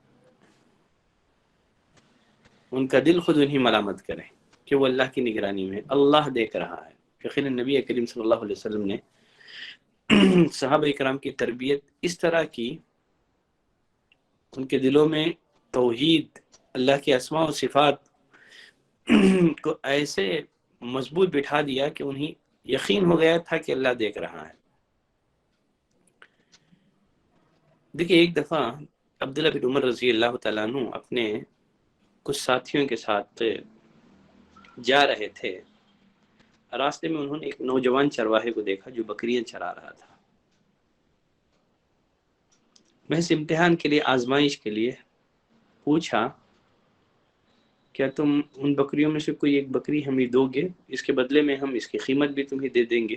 ان کا دل خود انہیں ملامت کرے کہ وہ اللہ کی نگرانی میں، اللہ دیکھ رہا ہے۔ یقیناً نبی کریم صلی اللہ علیہ وسلم نے صحابہ اکرام کی تربیت اس طرح کی، ان کے دلوں میں توحید، اللہ کے اسماء و صفات کو ایسے مضبوط بٹھا دیا کہ انہیں یقین ہو گیا تھا کہ اللہ دیکھ رہا ہے۔ دیکھیں ایک دفعہ عبداللہ بن عمر رضی اللہ تعالیٰ عنہ اپنے کچھ ساتھیوں کے ساتھ جا رہے تھے، راستے میں انہوں نے ایک نوجوان چرواہے کو دیکھا جو بکریاں چرا رہا تھا۔ محض امتحان کے لیے، آزمائش کے لیے پوچھا، کیا تم ان بکریوں میں سے کوئی ایک بکری ہمیں دو گے؟ اس کے بدلے میں ہم اس کی قیمت بھی تمہیں دے دیں گے۔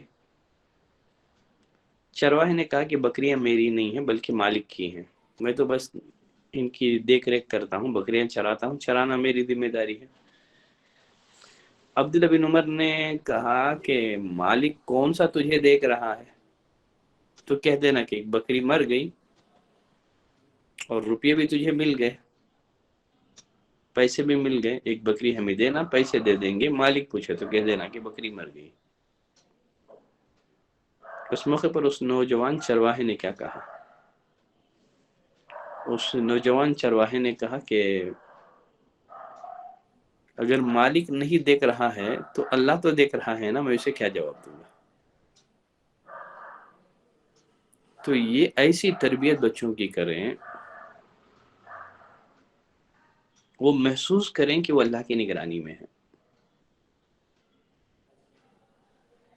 چرواہے نے کہا کہ بکریاں میری نہیں ہیں بلکہ مالک کی ہیں، میں تو بس ان کی دیکھ ریکھ کرتا ہوں، بکریاں چراتا ہوں، چرانا میری ذمہ داری ہے۔ عبداللہ بن عمر نے کہا کہ مالک کون سا تجھے دیکھ رہا ہے؟ تو کہہ دینا کہ ایک بکری مر گئی اور روپیے بھی تجھے مل گئے، پیسے بھی مل گئے، ایک بکری ہمیں دینا، پیسے دے دیں گے، مالک پوچھے تو کہہ دینا کہ بکری مر گئی۔ اس موقع پر اس نوجوان چرواہے نے کیا کہا؟ اس نوجوان چرواہے نے کہا کہ اگر مالک نہیں دیکھ رہا ہے تو اللہ تو دیکھ رہا ہے نا، میں اسے کیا جواب دوں گا؟ تو یہ ایسی تربیت بچوں کی کریں، وہ محسوس کریں کہ وہ اللہ کی نگرانی میں ہے۔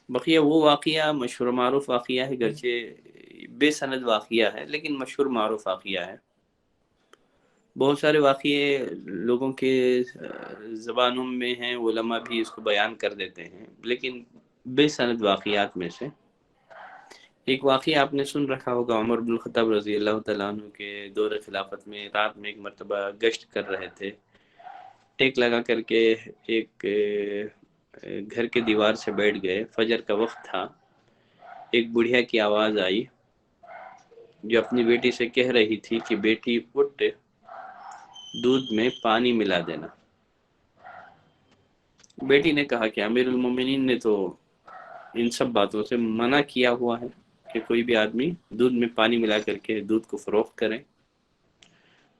بقیہ وہ واقعہ مشہور معروف واقعہ ہے، گرچہ بے سند واقعہ ہے لیکن مشہور معروف واقعہ ہے۔ بہت سارے واقعے لوگوں کے زبانوں میں ہیں، علماء بھی اس کو بیان کر دیتے ہیں، لیکن بے سند واقعات میں سے ایک واقعہ آپ نے سن رکھا ہوگا۔ عمر بن الخطاب رضی اللہ تعالیٰ عنہ کے دور خلافت میں رات میں ایک مرتبہ گشت کر رہے تھے، ٹیک لگا کر کے ایک گھر کے دیوار سے بیٹھ گئے۔ فجر کا وقت تھا، ایک بڑھیا کی آواز آئی جو اپنی بیٹی سے کہہ رہی تھی کہ بیٹی اٹھ، دودھ میں پانی ملا دینا۔ بیٹی نے کہا کہ امیر المومنین نے تو ان سب باتوں سے منع کیا ہوا ہے کہ کوئی بھی آدمی دودھ میں پانی ملا کر کے دودھ کو فروخت کرے۔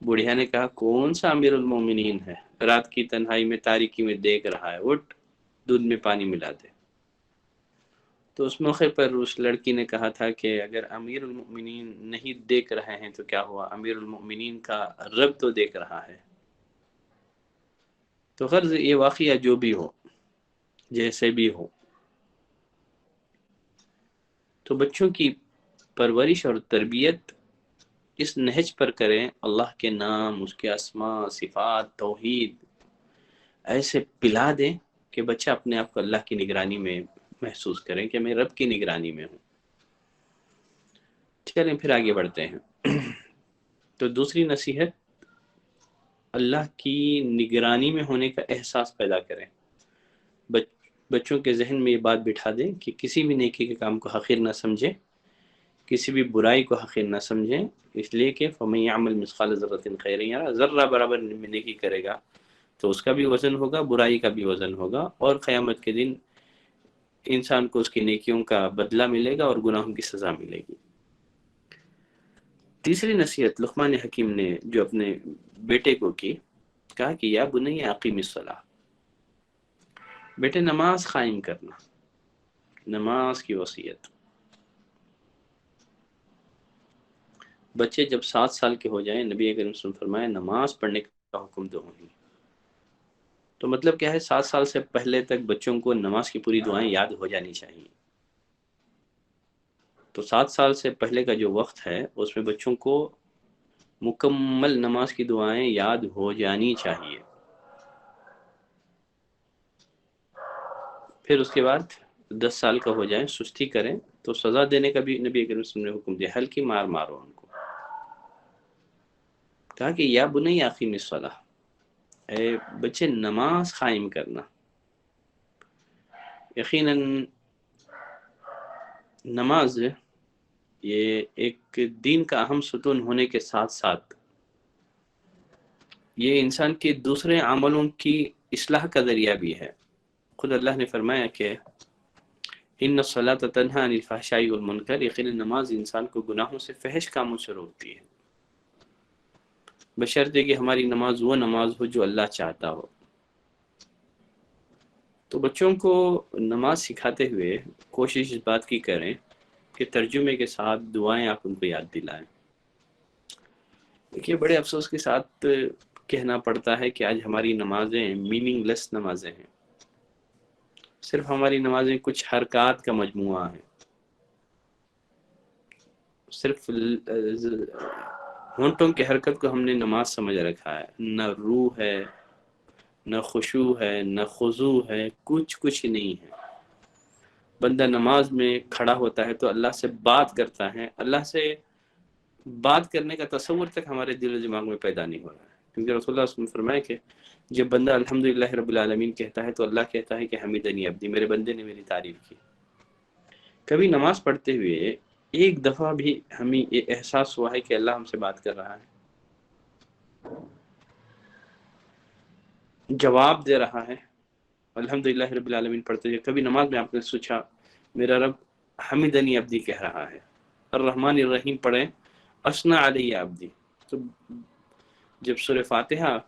بڑھیا نے کہا کون سا امیر المومنین ہے، رات کی تنہائی میں تاریکی میں دیکھ رہا ہے، اٹھ دودھ میں پانی ملا دے۔ تو اس موقع پر اس لڑکی نے کہا تھا کہ اگر امیر المؤمنین نہیں دیکھ رہے ہیں تو کیا ہوا، امیر المؤمنین کا رب تو دیکھ رہا ہے۔ تو غرض یہ واقعہ جو بھی ہو، جیسے بھی ہو، تو بچوں کی پرورش اور تربیت اس نہج پر کریں، اللہ کے نام، اس کے اسماء صفات توحید ایسے پلا دیں کہ بچہ اپنے آپ کو اللہ کی نگرانی میں محسوس کریں کہ میں رب کی نگرانی میں ہوں۔ چلیں پھر آگے بڑھتے ہیں۔ تو دوسری نصیحت، اللہ کی نگرانی میں ہونے کا احساس پیدا کریں۔ بچوں کے ذہن میں یہ بات بٹھا دیں کہ کسی بھی نیکی کے کام کو حقیر نہ سمجھیں، کسی بھی برائی کو حقیر نہ سمجھیں، اس لیے کہ فَمَن يَعْمَلْ مِثْقَالَ ذَرَّةٍ خَيْرًا يَرَهُ، ذرہ برابر نیکی کرے گا تو اس کا بھی وزن ہوگا، برائی کا بھی وزن ہوگا، اور قیامت کے دن انسان کو اس کی نیکیوں کا بدلہ ملے گا اور گناہوں کی سزا ملے گی۔ تیسری نصیحت لقمان حکیم نے جو اپنے بیٹے کو کی، کہا کہ یا بنی اقیم الصلاۃ، بیٹے نماز قائم کرنا، نماز کی وصیت۔ بچے جب 7 سال کے ہو جائیں، نبی کریم صلی اللہ علیہ وسلم فرمایا نماز پڑھنے کا حکم دو انہیں۔ تو مطلب کیا ہے، 7 سال سے پہلے تک بچوں کو نماز کی پوری دعائیں یاد ہو جانی چاہیے۔ تو 7 سال سے پہلے کا جو وقت ہے اس میں بچوں کو مکمل نماز کی دعائیں یاد ہو جانی چاہیے۔ پھر اس کے بعد 10 سال کا ہو جائیں سستی کریں تو سزا دینے کا بھی نبی کریم صلی اللہ علیہ وسلم نے حکم دیا، ہلکی مار مارو ان کو. کہا کہ یا بنی اقیم الصلاۃ، اے بچے نماز قائم کرنا. یقیناً نماز یہ ایک دین کا اہم ستون ہونے کے ساتھ ساتھ یہ انسان کے دوسرے عملوں کی اصلاح کا ذریعہ بھی ہے. خود اللہ نے فرمایا کہ ان الصلاۃ تنہی عن الفحشاء والمنکر، یقیناً نماز انسان کو گناہوں سے، فحش کاموں سے روکتی ہے، بشرطے کہ ہماری نماز وہ نماز ہو جو اللہ چاہتا ہو. تو بچوں کو نماز سکھاتے ہوئے کوشش اس بات کی کریں کہ ترجمے کے ساتھ دعائیں آپ ان کو یاد دلائیں. دیکھیے بڑے افسوس کے ساتھ کہنا پڑتا ہے کہ آج ہماری نمازیں میننگ لیس نمازیں ہیں، صرف ہماری نمازیں کچھ حرکات کا مجموعہ ہیں، صرف ہونٹوں کی حرکت کو ہم نے نماز سمجھ رکھا ہے، نہ روح ہے، نہ خشوع ہے، نہ خضوع ہے، کچھ نہیں ہے. بندہ نماز میں کھڑا ہوتا ہے تو اللہ سے بات کرتا ہے، اللہ سے بات کرنے کا تصور تک ہمارے دل و دماغ میں پیدا نہیں ہو رہا ہے، کیونکہ رسول اللہ صلی اللہ علیہ وسلم فرمایا کہ جب بندہ الحمدللہ رب العالمین کہتا ہے تو اللہ کہتا ہے کہ حمیدنی عبدی، میرے بندے نے میری تعریف کی. کبھی نماز پڑھتے ہوئے ایک دفعہ بھی ہمیں یہ احساس ہوا ہے کہ اللہ ہم سے بات کر رہا ہے، جواب دے رہا ہے؟ الحمدللہ رب العالمین پڑھتے ہوئے کبھی نماز میں آپ نے سوچا میرا رب حمیدنی عبدی کہہ رہا ہے؟ الرحمن الرحیم پڑھیں اثنا علی عبدی. تو جب سورہ فاتحہ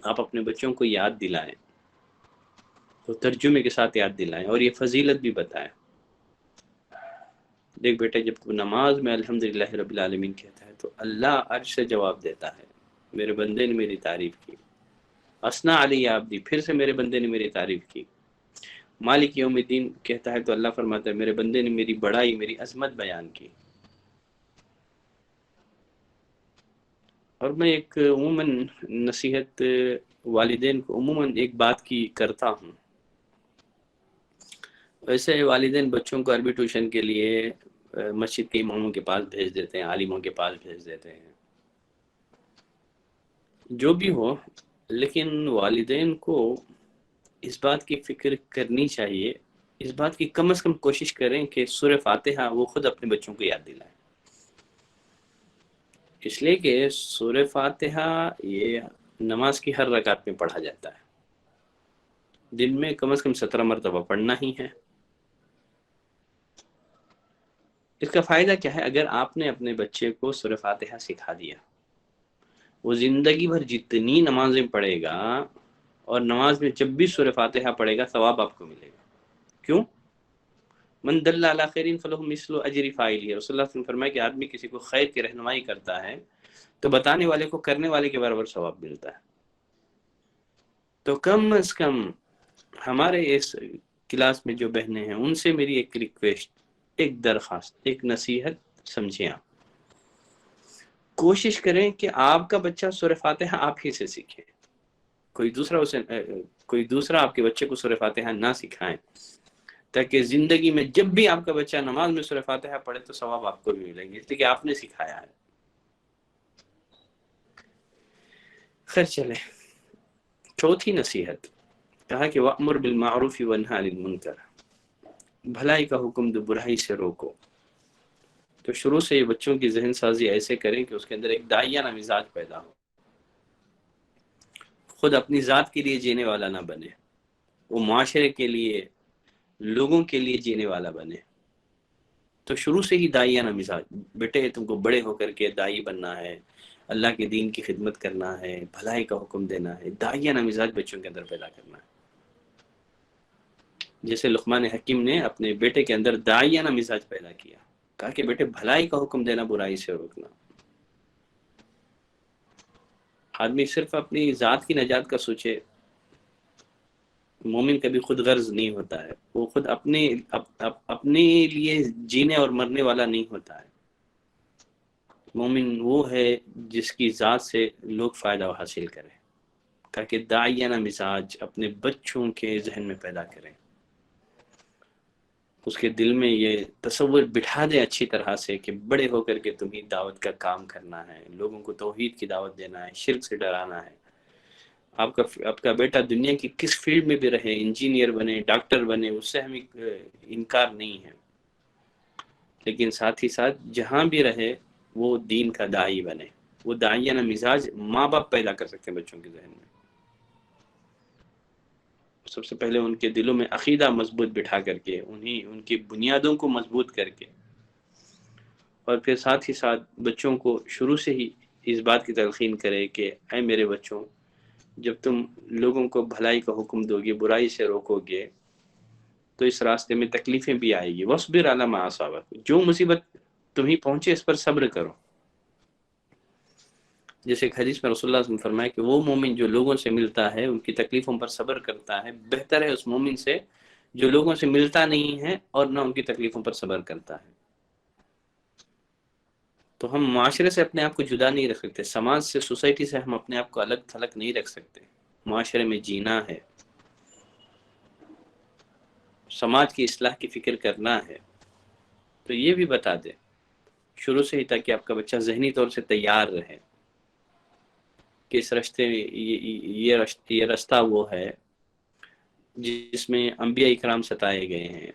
آپ اپنے بچوں کو یاد دلائیں تو ترجمے کے ساتھ یاد دلائیں اور یہ فضیلت بھی بتائیں. دیکھ بیٹا جب تو نماز میں الحمدللہ رب العالمین کہتا ہے تو اللہ عرش سے جواب دیتا ہے، میرے بندے نے میری تعریف کی. اثنا علی عبدی، پھر سے میرے بندے نے میری تعریف کی. مالک یوم الدین کہتا ہے تو اللہ فرماتا ہے میرے بندے نے میری بڑائی، میری عظمت بیان کی. اور میں ایک عموماً نصیحت والدین کو عموماً ایک بات کی کرتا ہوں. ویسے والدین بچوں کو عربی ٹیوشن کے لیے مسجد کے اماموں کے پاس بھیج دیتے ہیں، عالموں کے پاس بھیج دیتے ہیں، جو بھی ہو، لیکن والدین کو اس بات کی فکر کرنی چاہیے، اس بات کی کم از کم کوشش کریں کہ سورہ فاتحہ وہ خود اپنے بچوں کو یاد دلائیں. اس لیے کہ سورہ فاتحہ یہ نماز کی ہر رکعت میں پڑھا جاتا ہے، دن میں کم از کم 17 مرتبہ پڑھنا ہی ہے. اس کا فائدہ کیا ہے؟ اگر آپ نے اپنے بچے کو سورہ فاتحہ سکھا دیا، وہ زندگی بھر جتنی نمازیں پڑھے گا اور نماز میں جب بھی سورہ فاتحہ پڑھے گا ثواب آپ کو ملے گا. کیوں؟ من دل علی خیر فلہ مثل اجر فاعلہ. رسول اللہ صلی اللہ علیہ وسلم فرمایا کہ آدمی کسی کو خیر کی رہنمائی کرتا ہے تو بتانے والے کو کرنے والے کے برابر ثواب ملتا ہے. تو کم از کم ہمارے اس کلاس میں جو بہنیں ہیں ان سے میری ایک ریکویسٹ، ایک درخواست، ایک نصیحت سمجھیں، آپ کوشش کریں کہ آپ کا بچہ سورہ فاتحہ آپ ہی سے سیکھے، کوئی دوسرا آپ کے بچے کو سورہ فاتحہ نہ سکھائیں، تاکہ زندگی میں جب بھی آپ کا بچہ نماز میں سورہ فاتحہ پڑھے تو ثواب آپ کو بھی ملیں گے، اس لیے کہ آپ نے سکھایا ہے. خیر چلے، چوتھی نصیحت، کہا کہ وَأْمُرْ بِالْمَعْرُوفِ وَانْهَ عَنِ الْمُنْکَرِ، بھلائی کا حکم دو، برائی سے روکو. تو شروع سے یہ بچوں کی ذہن سازی ایسے کریں کہ اس کے اندر ایک داعیانہ مزاج پیدا ہو، خود اپنی ذات کے لیے جینے والا نہ بنے، وہ معاشرے کے لیے، لوگوں کے لیے جینے والا بنے. تو شروع سے ہی داعیانہ مزاج، بیٹے تم کو بڑے ہو کر کے داعی بننا ہے، اللہ کے دین کی خدمت کرنا ہے، بھلائی کا حکم دینا ہے، داعیانہ مزاج بچوں کے اندر پیدا کرنا ہے. جیسے لقمان حکیم نے اپنے بیٹے کے اندر داعیانہ مزاج پیدا کیا، کہا کہ بیٹے بھلائی کا حکم دینا، برائی سے روکنا. آدمی صرف اپنی ذات کی نجات کا سوچے، مومن کبھی خود غرض نہیں ہوتا ہے، وہ خود اپنے لیے جینے اور مرنے والا نہیں ہوتا ہے. مومن وہ ہے جس کی ذات سے لوگ فائدہ حاصل کریں، تاکہ داعیانہ مزاج اپنے بچوں کے ذہن میں پیدا کریں. اس کے دل میں یہ تصور بٹھا دیں اچھی طرح سے کہ بڑے ہو کر کے تمہیں دعوت کا کام کرنا ہے، لوگوں کو توحید کی دعوت دینا ہے، شرک سے ڈرانا ہے۔ آپ کا بیٹا دنیا کی کس فیلڈ میں بھی رہے، انجینئر بنے، ڈاکٹر بنے، اس سے ہمیں انکار نہیں ہے، لیکن ساتھ ہی ساتھ جہاں بھی رہے وہ دین کا داعی بنے۔ وہ داعیانہ مزاج ماں باپ پیدا کر سکتے ہیں بچوں کے ذہن میں۔ سب سے پہلے ان کے دلوں میں عقیدہ مضبوط بٹھا کر کے، ان کی بنیادوں کو مضبوط کر کے، اور پھر ساتھ ہی ساتھ بچوں کو شروع سے ہی اس بات کی تلقین کرے کہ اے میرے بچوں، جب تم لوگوں کو بھلائی کا حکم دو گے، برائی سے روکو گے، تو اس راستے میں تکلیفیں بھی آئے گی۔ وَاصْبِرْ عَلَىٰ مَا أَصَابَكَ، جو مصیبت تمہیں پہنچے اس پر صبر کرو۔ جیسے ایک حدیث میں رسول اللہ صلی اللہ علیہ وسلم فرمایا کہ وہ مومن جو لوگوں سے ملتا ہے، ان کی تکلیفوں پر صبر کرتا ہے، بہتر ہے اس مومن سے جو لوگوں سے ملتا نہیں ہے اور نہ ان کی تکلیفوں پر صبر کرتا ہے۔ تو ہم معاشرے سے اپنے آپ کو جدا نہیں رکھ سکتے، سماج سے، سوسائٹی سے ہم اپنے آپ کو الگ تھلگ نہیں رکھ سکتے۔ معاشرے میں جینا ہے، سماج کی اصلاح کی فکر کرنا ہے، تو یہ بھی بتا دیں شروع سے ہی، تاکہ آپ کا بچہ ذہنی طور سے تیار رہے کہ اس رشتے میں یہ رستہ وہ ہے جس میں انبیاء اکرام ستائے گئے ہیں،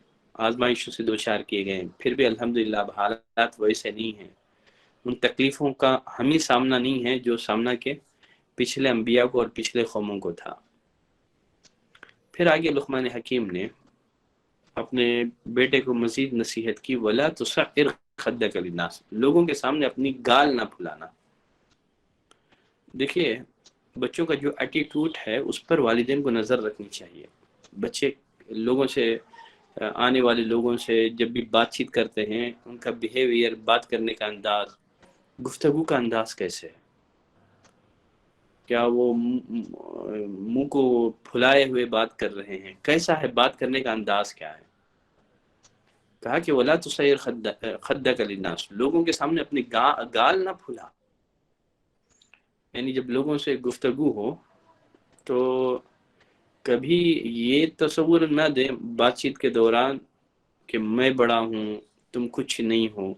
آزمائشوں سے دوچار کیے گئے ہیں، پھر بھی الحمدللہ اب حالات ویسے نہیں ہیں۔ ان تکلیفوں کا ہمیں سامنا نہیں ہے جو سامنا کے پچھلے انبیاء کو اور پچھلے قوموں کو تھا۔ پھر آگے لقمان حکیم نے اپنے بیٹے کو مزید نصیحت کی، وَلَا تُصَعِّرْ خَدَّكَ لِلنَّاسِ، لوگوں کے سامنے اپنی گال نہ پھلانا۔ دیکھیے بچوں کا جو ایٹیٹیوڈ ہے اس پر والدین کو نظر رکھنی چاہیے۔ بچے لوگوں سے، آنے والے لوگوں سے جب بھی بات چیت کرتے ہیں، ان کا بیہیویئر، بات کرنے کا انداز، گفتگو کا انداز کیسے ہے؟ کیا وہ منہ کو پھلائے ہوئے بات کر رہے ہیں؟ کیسا ہے بات کرنے کا انداز، کیا ہے؟ کہا کہ وَلَا تُصَيِّرْ خَدَّكَ لِلنَّاسِ، لوگوں کے سامنے اپنی گال نہ پھلا۔ یعنی جب لوگوں سے گفتگو ہو تو کبھی یہ تصور نہ دیں بات چیت کے دوران کہ میں بڑا ہوں، تم کچھ نہیں ہو،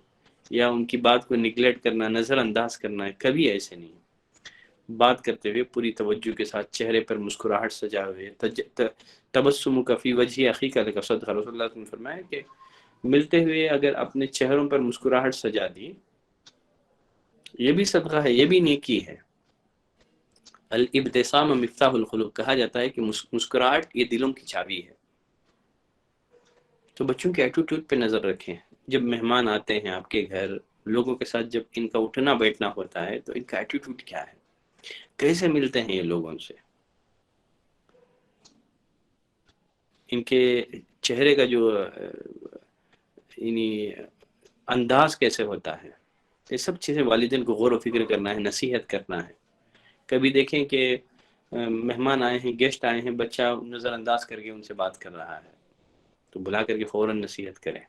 یا ان کی بات کو نگلیکٹ کرنا، نظر انداز کرنا ہے، کبھی ایسے نہیں۔ بات کرتے ہوئے پوری توجہ کے ساتھ، چہرے پر مسکراہٹ سجا ہوئے، تبسم کا فی وجہ اخیک لک صدقہ، رسول اللہ نے فرمایا کہ ملتے ہوئے اگر اپنے چہروں پر مسکراہٹ سجا دی، یہ بھی صدقہ ہے، یہ بھی نیکی ہے۔ الابتسام مفتاح القلوب، کہا جاتا ہے کہ مسکراہٹ یہ دلوں کی چابی ہے۔ تو بچوں کے ایٹیٹیوڈ پہ نظر رکھیں۔ جب مہمان آتے ہیں آپ کے گھر، لوگوں کے ساتھ جب ان کا اٹھنا بیٹھنا ہوتا ہے تو ان کا ایٹیٹیوڈ کیا ہے، کیسے ملتے ہیں یہ لوگوں سے، ان کے چہرے کا جو یعنی انداز کیسے ہوتا ہے، یہ سب چیزیں والدین کو غور و فکر کرنا ہے، نصیحت کرنا ہے۔ کبھی دیکھیں کہ مہمان آئے ہیں، گیسٹ آئے ہیں، بچہ نظر انداز کر کے ان سے بات کر رہا ہے، تو بلا کر کے فوراً نصیحت کریں،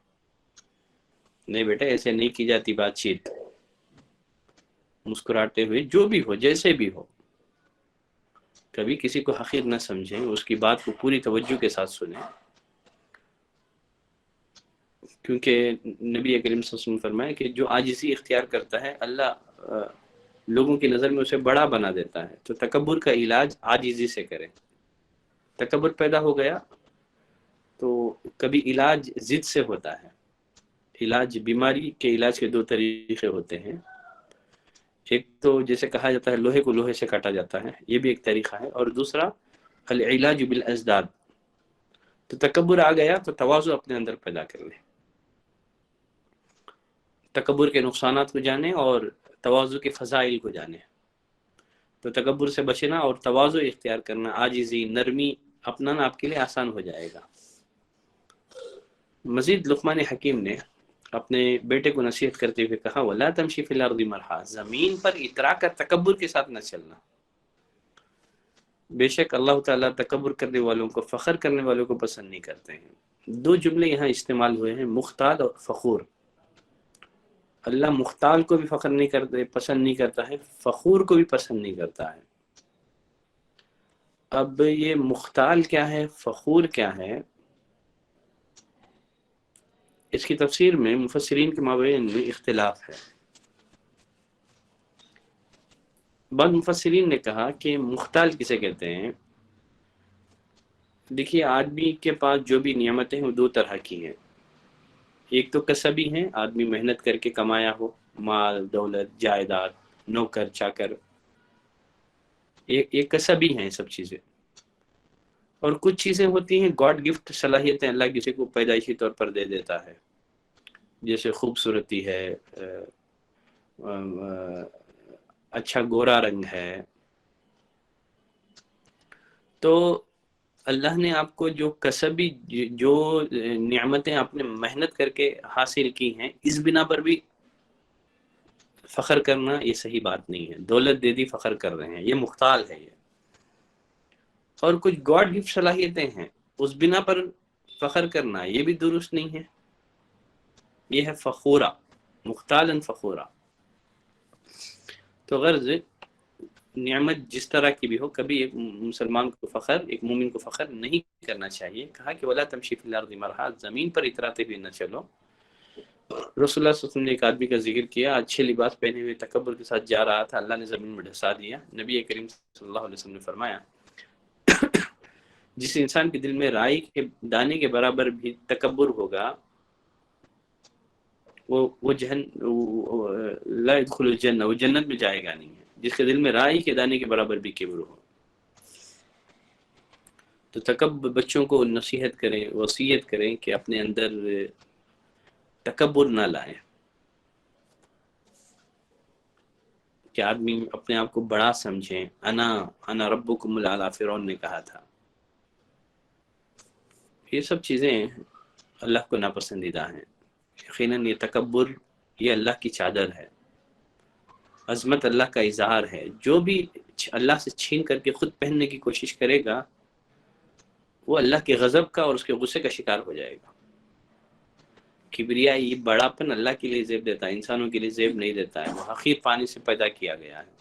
نہیں بیٹا ایسے نہیں کی جاتی بات چیت، مسکراتے ہوئے، جو بھی ہو، جیسے بھی ہو، کبھی کسی کو حقیر نہ سمجھیں، اس کی بات کو پوری توجہ کے ساتھ سنیں، کیونکہ نبی کریم صلی اللہ علیہ وسلم فرمایا کہ جو عاجزی اختیار کرتا ہے اللہ لوگوں کی نظر میں اسے بڑا بنا دیتا ہے۔ تو تکبر کا علاج عاجزی سے کریں۔ تکبر پیدا ہو گیا تو کبھی علاج ضد سے ہوتا ہے۔ علاج، بیماری کے علاج کے دو طریقے ہوتے ہیں، ایک تو جیسے کہا جاتا ہے لوہے کو لوہے سے کاٹا جاتا ہے، یہ بھی ایک طریقہ ہے، اور دوسرا العلاج بالازداد۔ تو تکبر آ گیا تو تواضع اپنے اندر پیدا کر لیں، تکبر کے نقصانات کو جانیں اور تواضع کے فضائل کو جانیں۔ تو تکبر سے بچنا اور تواضع اختیار کرنا، عاجزی، نرمی اپنانا آپ کے لیے آسان ہو جائے گا۔ مزید لقمان حکیم نے اپنے بیٹے کو نصیحت کرتے ہوئے کہا وَلَا تَمْشِ فِي الْأَرْضِ مَرْحًا، زمین پر اترا کر تکبر کے ساتھ نہ چلنا۔ بے شک اللہ تعالیٰ تکبر کرنے والوں کو، فخر کرنے والوں کو پسند نہیں کرتے ہیں۔ دو جملے یہاں استعمال ہوئے ہیں، مختال اور فخور۔ اللہ مختال کو بھی فخر نہیں کرتے، پسند نہیں کرتا ہے، فخور کو بھی پسند نہیں کرتا ہے۔ اب یہ مختال کیا ہے، فخور کیا ہے، اس کی تفسیر میں مفسرین کے مابین میں اختلاف ہے۔ بعض مفسرین نے کہا کہ مختال کسے کہتے ہیں؟ دیکھیے آدمی کے پاس جو بھی نعمتیں ہیں وہ دو طرح کی ہیں، ایک تو کسبی ہیں، آدمی محنت کر کے کمایا ہو، مال دولت جائیداد نوکر چاکر، ایک کسبی ہیں سب چیزیں، اور کچھ چیزیں ہوتی ہیں گاڈ گفٹ صلاحیتیں اللہ کسی کو پیدائشی طور پر دے دیتا ہے، جیسے خوبصورتی ہے، اچھا گورا رنگ ہے، تو اللہ نے آپ کو جو کسبی جو نعمتیں آپ نے محنت کر کے حاصل کی ہیں اس بنا پر بھی فخر کرنا یہ صحیح بات نہیں ہے، دولت دے دی فخر کر رہے ہیں، یہ مختال ہے یہ، اور کچھ گاڈ گفٹ صلاحیتیں ہیں اس بنا پر فخر کرنا یہ بھی درست نہیں ہے، یہ ہے فخورہ، مختالاً فخورہ۔ تو غرض نعمت جس طرح کی بھی ہو کبھی ایک مسلمان کو فخر، ایک مومن کو فخر نہیں کرنا چاہیے۔ کہا کہ وَلَا تَمْشِي فِي الْأَرْضِ مَرْحًا، زمین پر اتراتے ہوئے نہ چلو۔ رسول اللہ صلی اللہ علیہ وسلم نے ایک آدمی کا ذکر کیا، اچھے لباس پہنے ہوئے تکبر کے ساتھ جا رہا تھا، اللہ نے زمین میں ڈھسا دیا۔ نبی کریم صلی اللہ علیہ وسلم نے فرمایا جس انسان کے دل میں رائی کے دانے کے برابر بھی تکبر ہوگا وہ لا يدخل الجنہ، وہ جنت میں جائے گا نہیں ہے، جس کے دل میں رائی کے دانے کے برابر بھی کبر ہو۔ تو تکبر، بچوں کو نصیحت کریں، وصیت کریں کہ اپنے اندر تکبر نہ لائیں، کہ آدمی اپنے آپ کو بڑا سمجھیں۔ انا ربکم الاعلی فرعون نے کہا تھا۔ یہ سب چیزیں اللہ کو ناپسندیدہ ہیں۔ یقیناً یہ تکبر یہ اللہ کی چادر ہے، عظمت اللہ کا اظہار ہے، جو بھی اللہ سے چھین کر کے خود پہننے کی کوشش کرے گا وہ اللہ کے غضب کا اور اس کے غصے کا شکار ہو جائے گا۔ کبریا، یہ بڑاپن اللہ کے لیے زیب دیتا ہے، انسانوں کے لیے زیب نہیں دیتا ہے، وہ حقیر پانی سے پیدا کیا گیا ہے،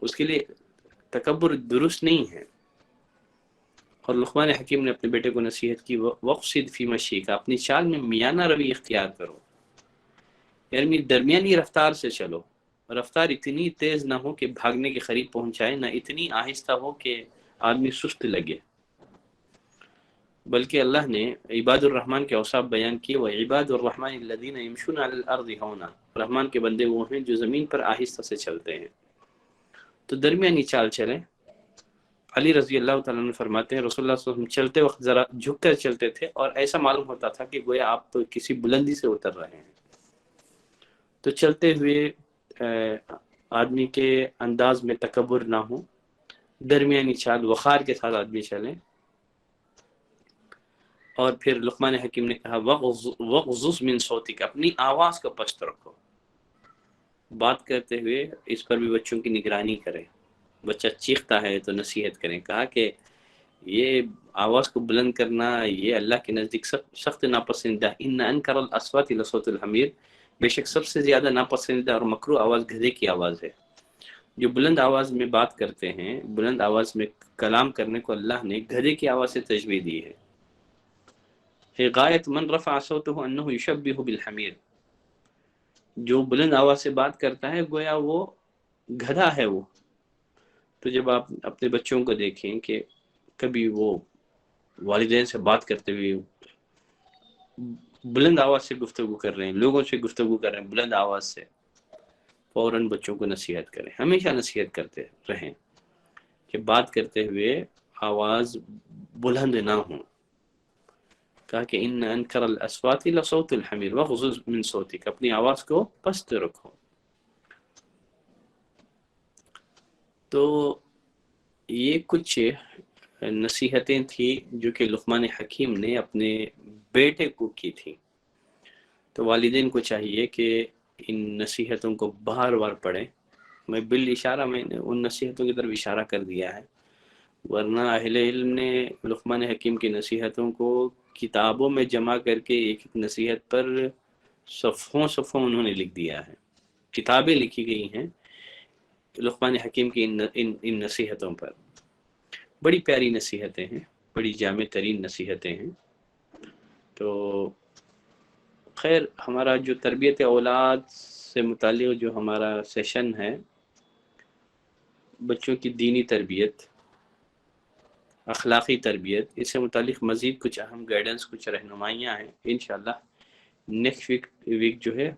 اس کے لیے تکبر درست نہیں ہے۔ اور لقمان حکیم نے اپنے بیٹے کو نصیحت کی، وَقْصِدْ فِي مَشِيكَ، اپنی چال میں میانہ روی اختیار کرو، یعنی درمیانی رفتار سے چلو، رفتار اتنی تیز نہ ہو کہ بھاگنے کے قریب پہنچائے، نہ اتنی آہستہ ہو کہ آدمی سست لگے، بلکہ اللہ نے عباد الرحمن کے اوصاف بیان کیے، وَعِبَادُ الرَّحْمَنِ الَّذِينَ يَمْشُونَ عَلَى الْأَرْضِ هَوْنًا، رحمان کے بندے وہ ہیں جو زمین پر آہستہ سے چلتے ہیں۔ تو درمیانی چال چلیں۔ علی رضی اللہ تعالیٰ عنہ فرماتے ہیں رسول اللہ صلی اللہ علیہ وسلم چلتے وقت ذرا جھک کر چلتے تھے اور ایسا معلوم ہوتا تھا کہ گویا آپ تو کسی بلندی سے اتر رہے ہیں۔ تو چلتے ہوئے آدمی کے انداز میں تکبر نہ ہو، درمیانی چال وقار کے ساتھ آدمی چلیں۔ اور پھر لقمان حکیم نے کہا وَغْضُضْ مِنْ صَوْتِكَ، اپنی آواز کو پست رکھو، بات کرتے ہوئے اس پر بھی بچوں کی نگرانی کریں، بچہ چیختا ہے تو نصیحت کریں۔ کہا کہ یہ آواز کو بلند کرنا یہ اللہ کے نزدیک سخت ناپسندیدہ، ان انکر الاصوات لصوت الحمیر، بے شک سب سے زیادہ ناپسندیدہ اور مکروہ آواز گدھے کی آواز ہے۔ جو بلند آواز میں بات کرتے ہیں، بلند آواز میں کلام کرنے کو اللہ نے گدھے کی آواز سے تشبیہ دی ہے۔ غایت من رفع صوته انه یشبہ بالحمیر، جو بلند آواز سے بات کرتا ہے گویا وہ گدھا ہے وہ۔ تو جب آپ اپنے بچوں کو دیکھیں کہ کبھی وہ والدین سے بات کرتے ہوئے بلند آواز سے گفتگو کر رہے ہیں، لوگوں سے گفتگو کر رہے ہیں بلند آواز سے، فوراً بچوں کو نصیحت کریں، ہمیشہ نصیحت کرتے رہیں کہ بات کرتے ہوئے آواز بلند نہ ہوں۔ کہا کہ ان انکر الاصوات لصوت الحمیر وغضض من صوتک، اپنی آواز کو پست رکھو۔ تو یہ کچھ نصیحتیں تھیں جو کہ لقمان حکیم نے اپنے بیٹے کو کی تھی۔ تو والدین کو چاہیے کہ ان نصیحتوں کو بار بار پڑھیں۔ میں بالاشارہ میں نے ان نصیحتوں کی طرف اشارہ کر دیا ہے، ورنہ اہل علم نے لقمان حکیم کی نصیحتوں کو کتابوں میں جمع کر کے ایک ایک نصیحت پر صفحوں انہوں نے لکھ دیا ہے، کتابیں لکھی گئی ہیں لقمان حکیم کی ان نصیحتوں پر۔ بڑی پیاری نصیحتیں ہیں، بڑی جامع ترین نصیحتیں ہیں۔ تو خیر ہمارا جو تربیت اولاد سے متعلق جو ہمارا سیشن ہے، بچوں کی دینی تربیت، اخلاقی تربیت، اس سے متعلق مزید کچھ اہم گائیڈنس، کچھ رہنمائیاں ہیں انشاءاللہ نیکسٹ ویک جو ہے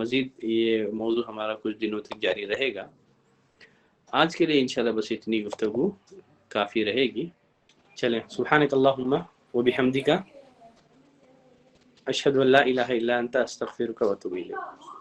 مزید یہ موضوع ہمارا کچھ دنوں تک جاری رہے گا۔ آج کے لیے انشاءاللہ بس اتنی گفتگو کافی رہے گی۔ چلیں، سبحانک اللہم و بحمدک، اشہد ان لا الہ الا انت، استغفرک و اتوب الیک۔